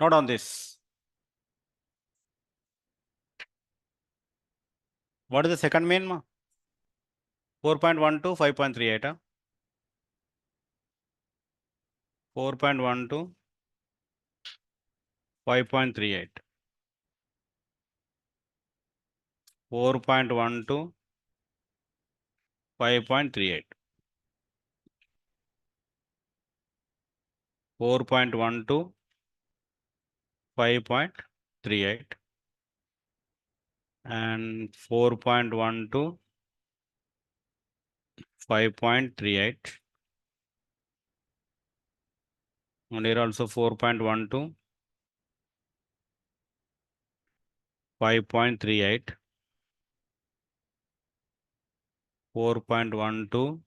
Note on this. What is the second mean? 4.1 to 5.38. 4.1 to 5.38. 4.1 to 5.38. 4.1 to 5.38 and 4.1 to 5.38 and here also 4.1 to 5.38, 4.1 to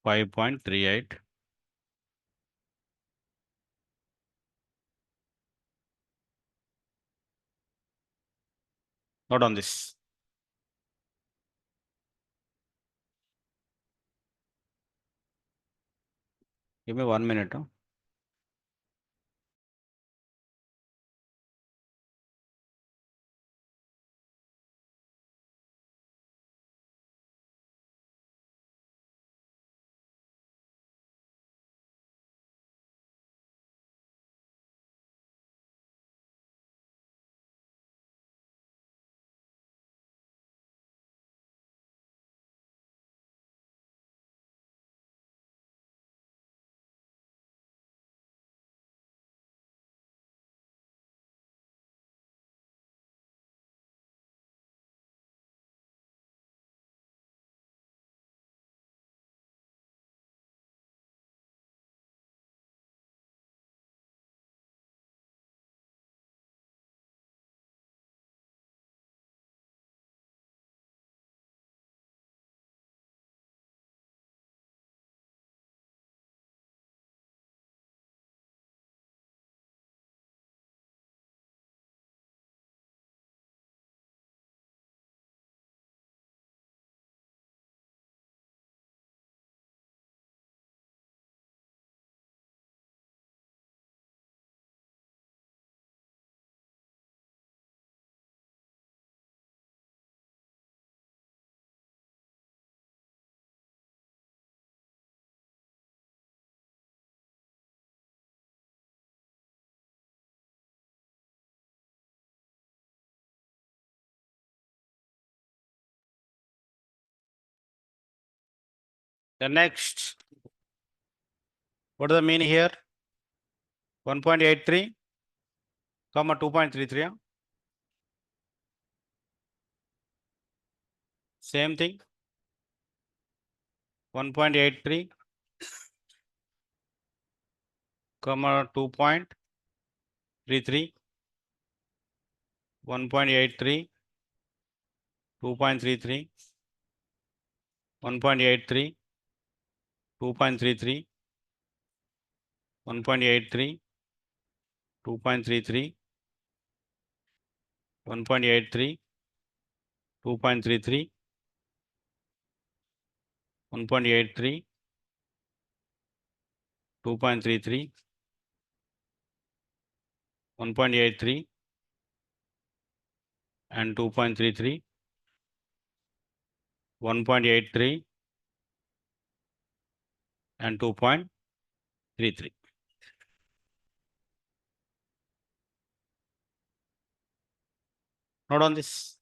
5.38. Note on this. Give me 1 minute. The next, what is the mean here? 1.83, comma 2.33. Same thing. 1.83, comma 2.33. 1.83, 2.33. 1.83, 2.33. 1.83, 2.33. 1.83, 2.33. 1.83, 2.33. 1.83 and 2.33. 1.83 and 2.33. Note on this.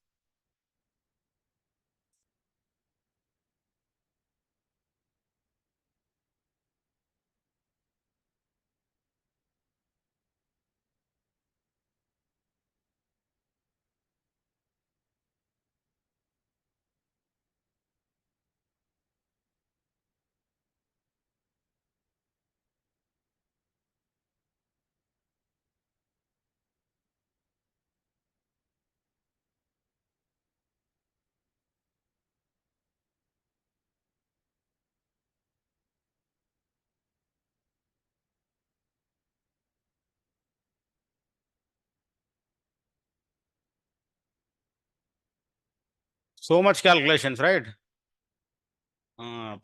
So much calculations, right?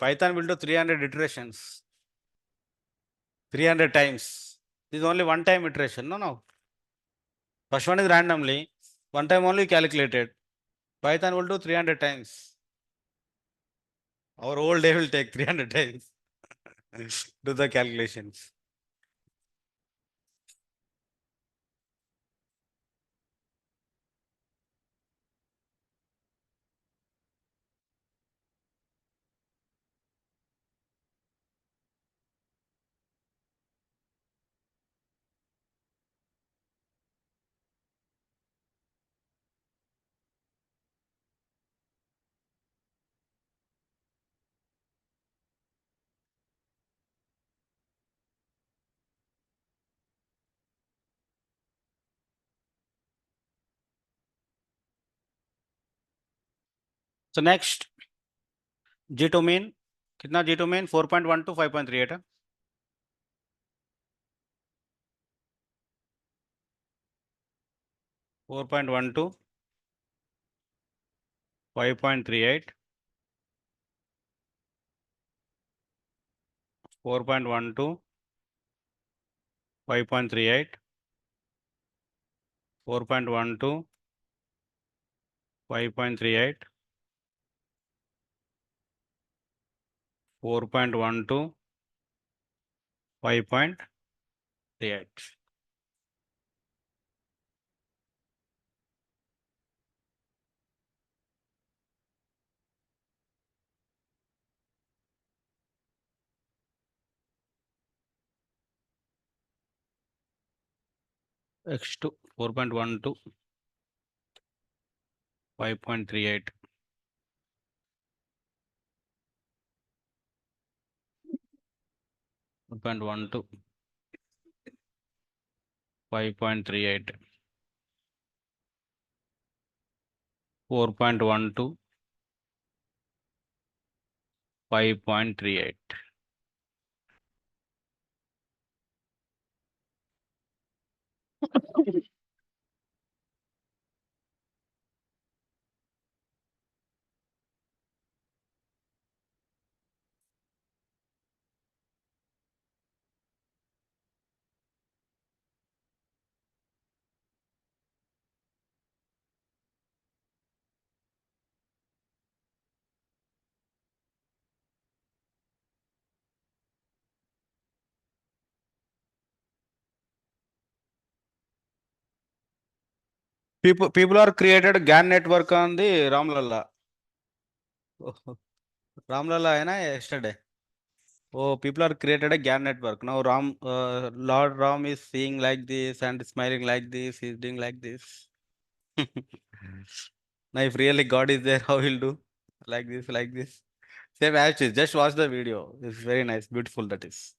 Python will do 300 iterations. 300 times. This is only one time iteration. No. First one is randomly. One time only calculated. Python will do 300 times. Our whole day will take 300 times. Do the calculations. So next, G2 mean. कितना G2 mean? 4.1 to 5.38 है. 4.1 to 5.38. 4.1 to 5.38. 4.1 to 5.38. 4.1 to 5.38. X2 4.1 to 5.38. 4.1 to 5.38. 4.1 to 5.38. People are created GAN network on the Ramlalla. Ramlala hai na yesterday. Oh, people are created a GAN network. Now Lord Ram is seeing like this and smiling like this. He's doing like this. Now, if really God is there, how he'll do? Like this, like this. Same as it is. Just watch the video. It's very nice, beautiful. That is.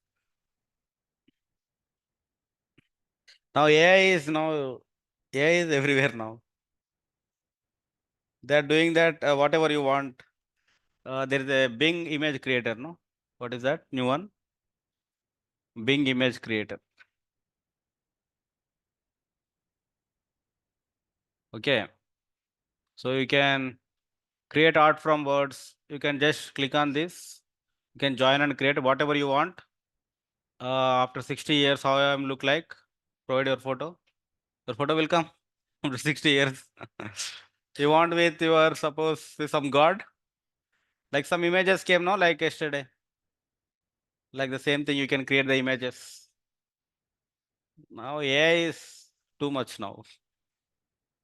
Now AI is everywhere now. They are doing that whatever you want. There is a Bing image creator. No, what is that new one? Bing image creator. Okay, so you can create art from words. You can just click on this. You can join and create whatever you want. After 60 years, how I am look like? Provide your photo. Your photo will come after 60 years. You want with your suppose some god, like some images came now, like yesterday. Like the same thing, you can create the images. Now AI is too much now.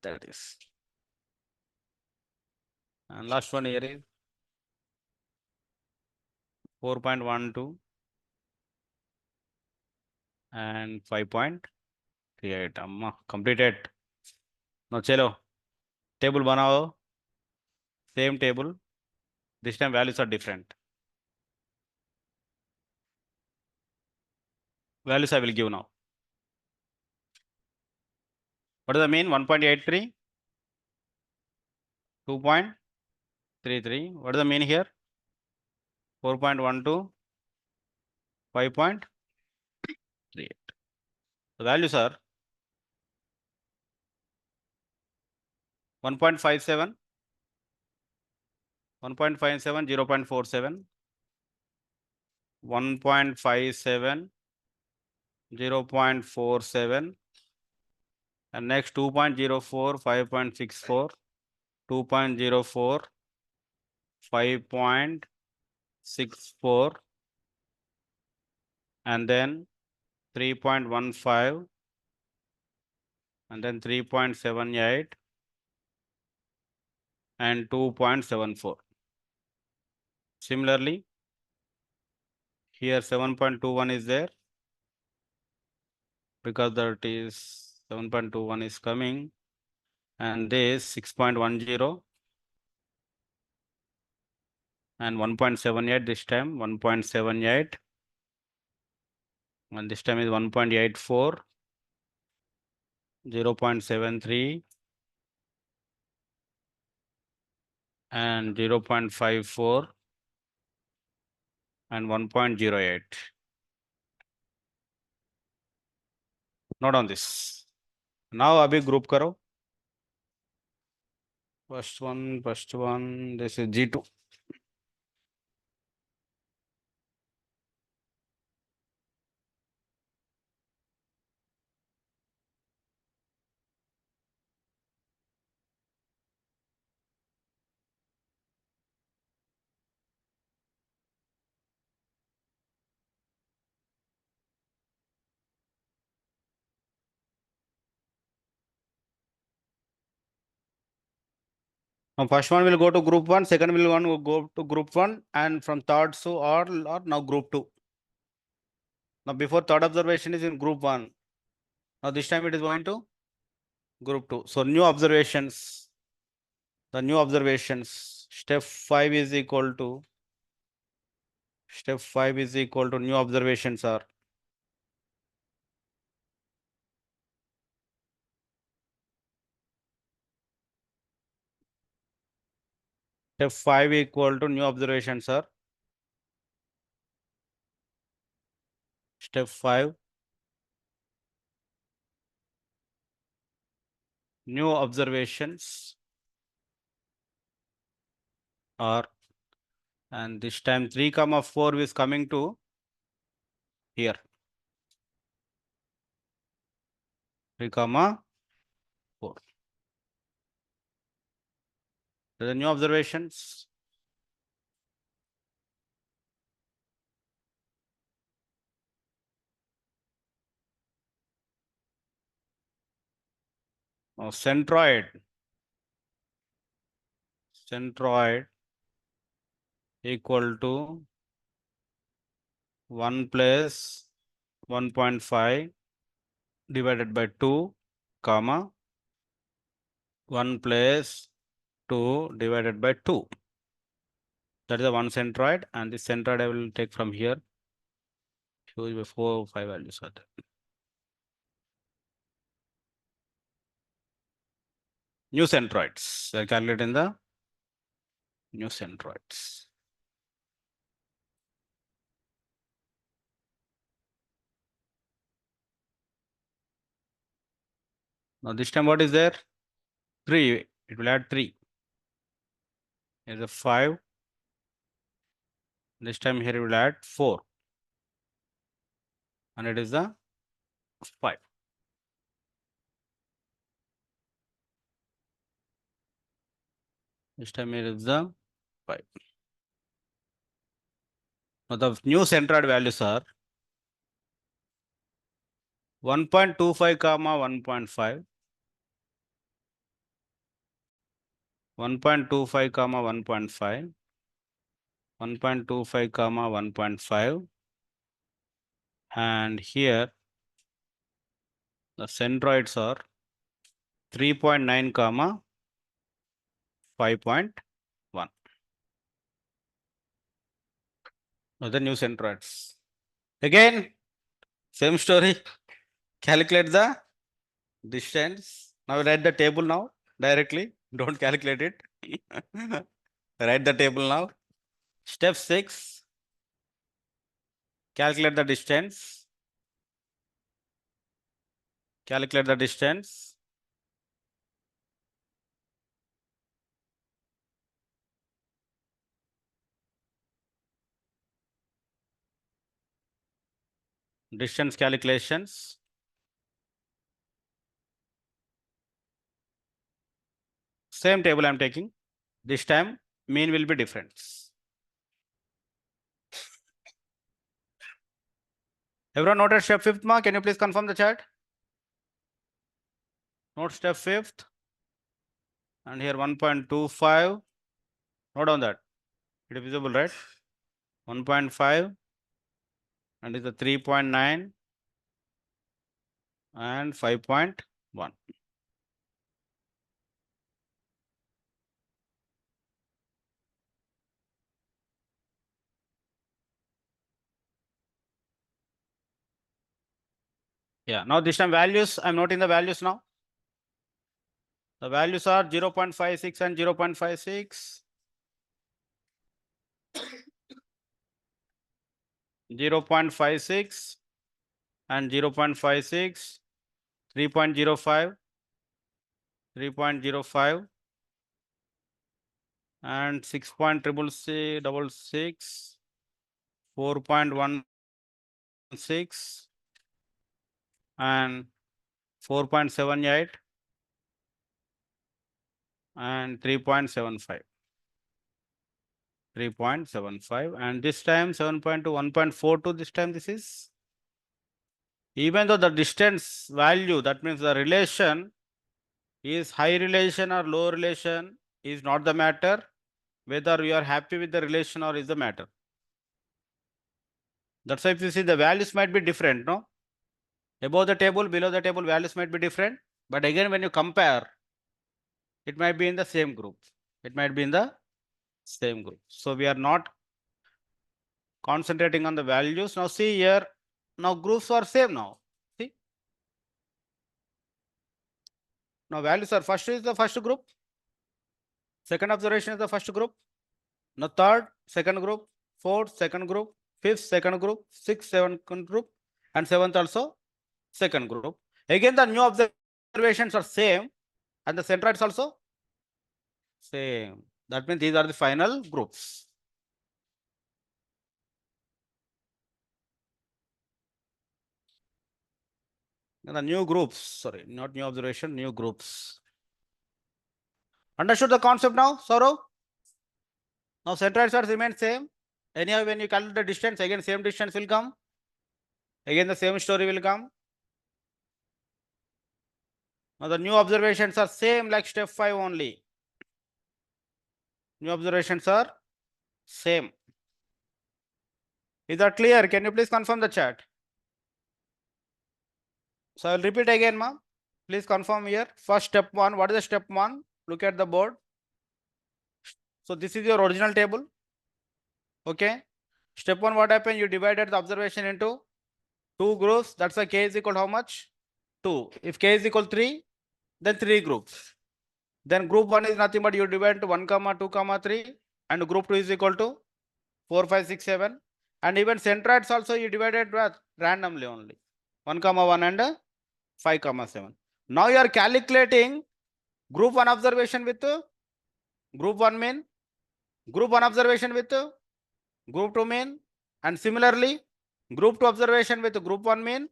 That is. And last one here is 4.12 and 5.38. Amma completed. Now chalo. Table banao. Same table. This time values are different. Values I will give now. What does that mean? 1.83, 2.33. What does that mean here? 4.12, 5.38. The values are 1.57, 1.57, 0.47, 1.57, 0.47, and next 2.04, 5.64, 2.04, 5.64, and then 3.15, and then 3.78, and 2.74. Similarly, here 7.21 is there because that is 7.21 is coming, and this 6.10 and 1.78 this time, 1.78, and this time is 1.84, 0.73, and 0.54, and 1.08. Not on this. Now abhi group karo. First one, this is G2. Now first one will go to group 1, second will go to group 1, and from third so or now group 2. Now before third observation is in group 1. Now this time it is going to group 2. So new observations, the new observations, step 5 is equal to new observations are step 5 equal to new observations are step 5 new observations are, and this time 3 comma 4 is coming to here, 3 comma 4. The new observations. Now centroid equal to 1 plus 1.5 divided by 2, comma 1 plus 2 divided by 2. That is the one centroid, and this centroid I will take from here. Choose by 4 or 5 values are there. New centroids. I calculate in the new centroids. Now this time what is there? 3. It will add 3. Here's a 5. This time here it will add 4. And it is the 5. This time here is the 5. Now the new centroid values are 1.25 comma 1.5, 1.25 comma 1.5, 1.25 comma 1.5, and here the centroids are 3.9 comma 5.1. Now the new centroids. Again, same story. Calculate the distance. Now write the table now directly. Don't calculate it. Write the table now. Step 6. Calculate the distance. Calculate the distance. Distance calculations. Same table I am taking. This time mean will be different. Everyone noted step 5th mark. Can you please confirm the chat? Note step 5th. And here 1.25. Note down that. It is visible, right? 1.5 and is a 3.9 and 5.1. Yeah, now this time values, I'm noting the values now. The values are 0.56 and 0.56, 0.56 and 0.56, 3.05, 3.05 and 6.666, 4.16 and 4.78 and 3.75. 3.75 and this time 7.2, 1.42. This time this is, even though the distance value, that means the relation is high relation or low relation is not the matter. Whether you are happy with the relation or is the matter. That's why if you see the values might be different, no? Above the table, below the table, values might be different. But again, when you compare, it might be in the same group. It might be in the same group. So we are not concentrating on the values. Now see here, now groups are same now. See? Now values are first is the first group. Second observation is the first group. Now third, second group. Fourth, second group. Fifth, second group. Sixth, second group. And seventh also second group. Again, the new observations are same. And the centroids also same. That means these are the final groups. And the new groups, sorry, not new observation, new groups. Understood the concept now, Saurav? Now centroids are remain same. Anyhow, when you calculate the distance, again same distance will come. Again the same story will come. Now the new observations are same like step 5 only. New observations are Same. Is that clear? Can you please confirm the chat? So I'll repeat again, ma. Please confirm here. First step one. What is the step one? Look at the board. So this is your original table. Okay. Step one, what happened? You divided the observation into two groups. That's why k is equal to how much? 2. If k is equal to 3, then 3 groups. Then group 1 is nothing but you divide into 1, 2, 3, and group 2 is equal to 4, 5, 6, 7. And even centroids also you divided randomly only. 1, 1 and 5, 7. Now you are calculating group 1 observation with group 1 mean, group 1 observation with group 2 mean, and similarly group 2 observation with group 1 mean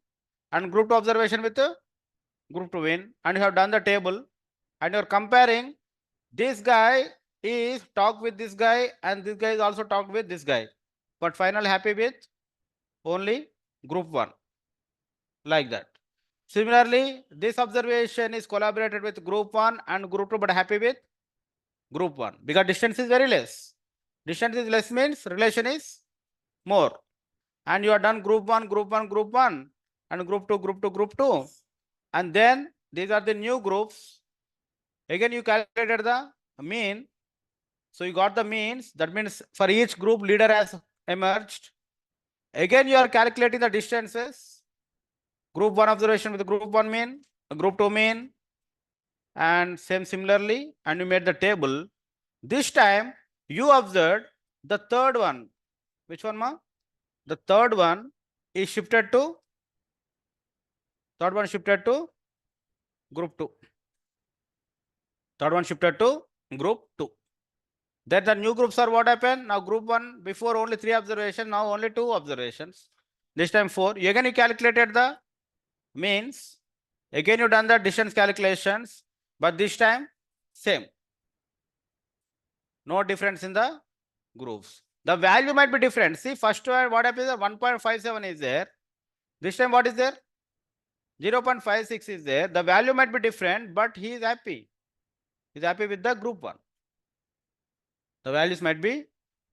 and group 2 observation with group 2 mean, and you have done the table and you are comparing this guy is talked with this guy and this guy is also talked with this guy, but finally happy with only group 1, like that. Similarly, this observation is collaborated with group 1 and group 2 but happy with group 1 because distance is very less. Distance is less means relation is more. And you are done group 1, group 1, group 1 and group 2, group 2, group 2. And then these are the new groups. Again, you calculated the mean. So you got the means. That means for each group leader has emerged. Again, you are calculating the distances. Group 1 observation with group 1 mean, group 2 mean, and same similarly, and you made the table. This time you observed the third one. Which one, ma? The third one is shifted to group 2. Third one shifted to group 2. Then the new groups are what happened? Now group 1 before only 3 observations, now only 2 observations. This time 4. Again you calculated the means. Again you done the distance calculations, but this time same. No difference in the groups. The value might be different. See, first one what happens? 1.57 is there. This time what is there? 0.56 is there. The value might be different, but he is happy. He is happy with the group 1. The values might be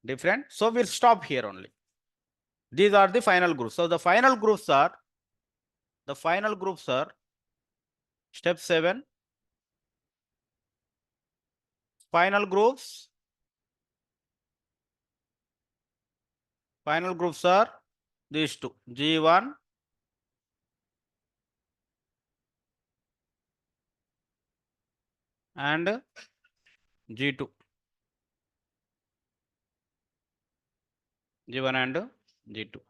different. So we'll stop here only. These are the final groups. So the final groups are step 7. Final groups are these two, G1 and G2. G1 and G2.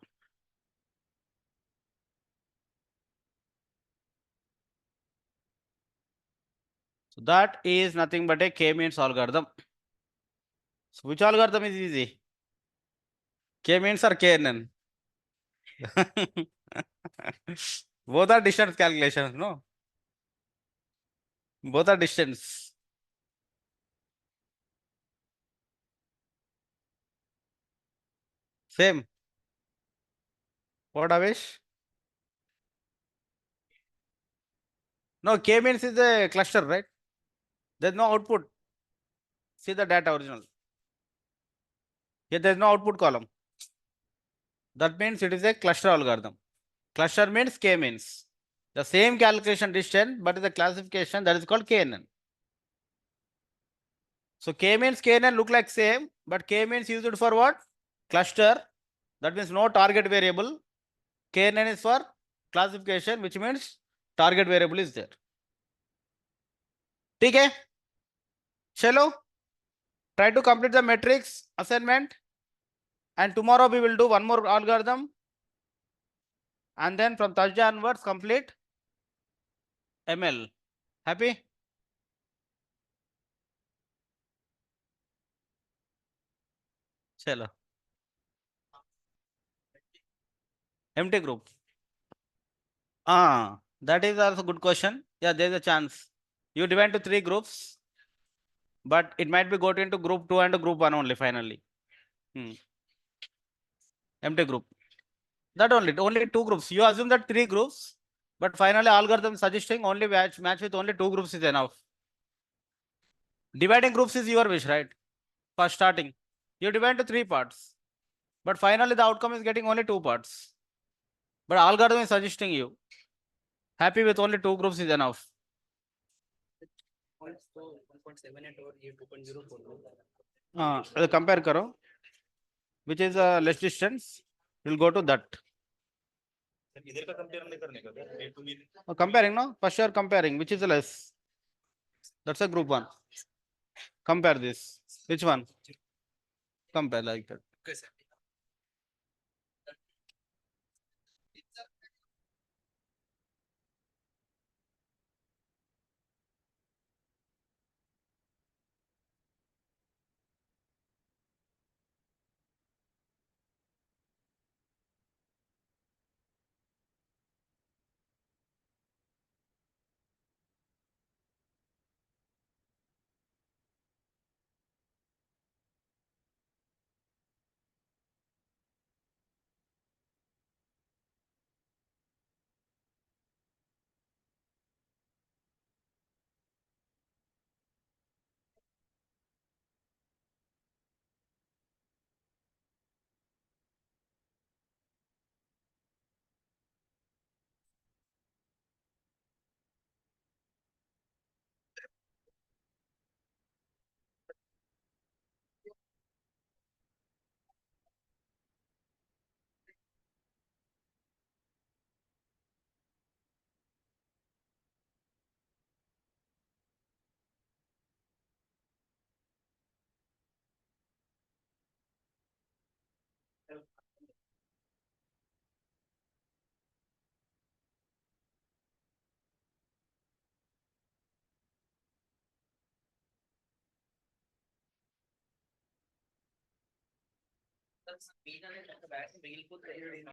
So that is nothing but a k-means algorithm. So which algorithm is easy? K-means or KNN? Both are distance calculations, no? Both are distance. Same. What, Avesh? No, k-means is a cluster, right? There's no output. See the data original. Here there's no output column. That means it is a cluster algorithm. Cluster means k-means. The same calculation distance, but the classification that is called KNN. So k-means KNN look like same, but k-means used for what? Cluster. That means no target variable. KNN is for classification, which means target variable is there. Okay? Chalo. Try to complete the matrix assignment. And tomorrow we will do one more algorithm. And then from Thursday onwards, complete ML. Happy? Chalo. Empty group. That is also a good question. Yeah, there's a chance. You divide to 3 groups, but it might be got into group 2 and group 1 only finally. Empty group. That only 2 groups. You assume that 3 groups, but finally algorithm suggesting only match with only 2 groups is enough. Dividing groups is your wish, right? For starting. You divide to 3 parts. But finally, the outcome is getting only 2 parts. But algorithm is suggesting you. Happy with only 2 groups is enough. Compare karo. Which is less distance. We'll go to that. Comparing, no? First you are comparing. Which is less? That's a group 1. Compare this. Which one? Compare like that.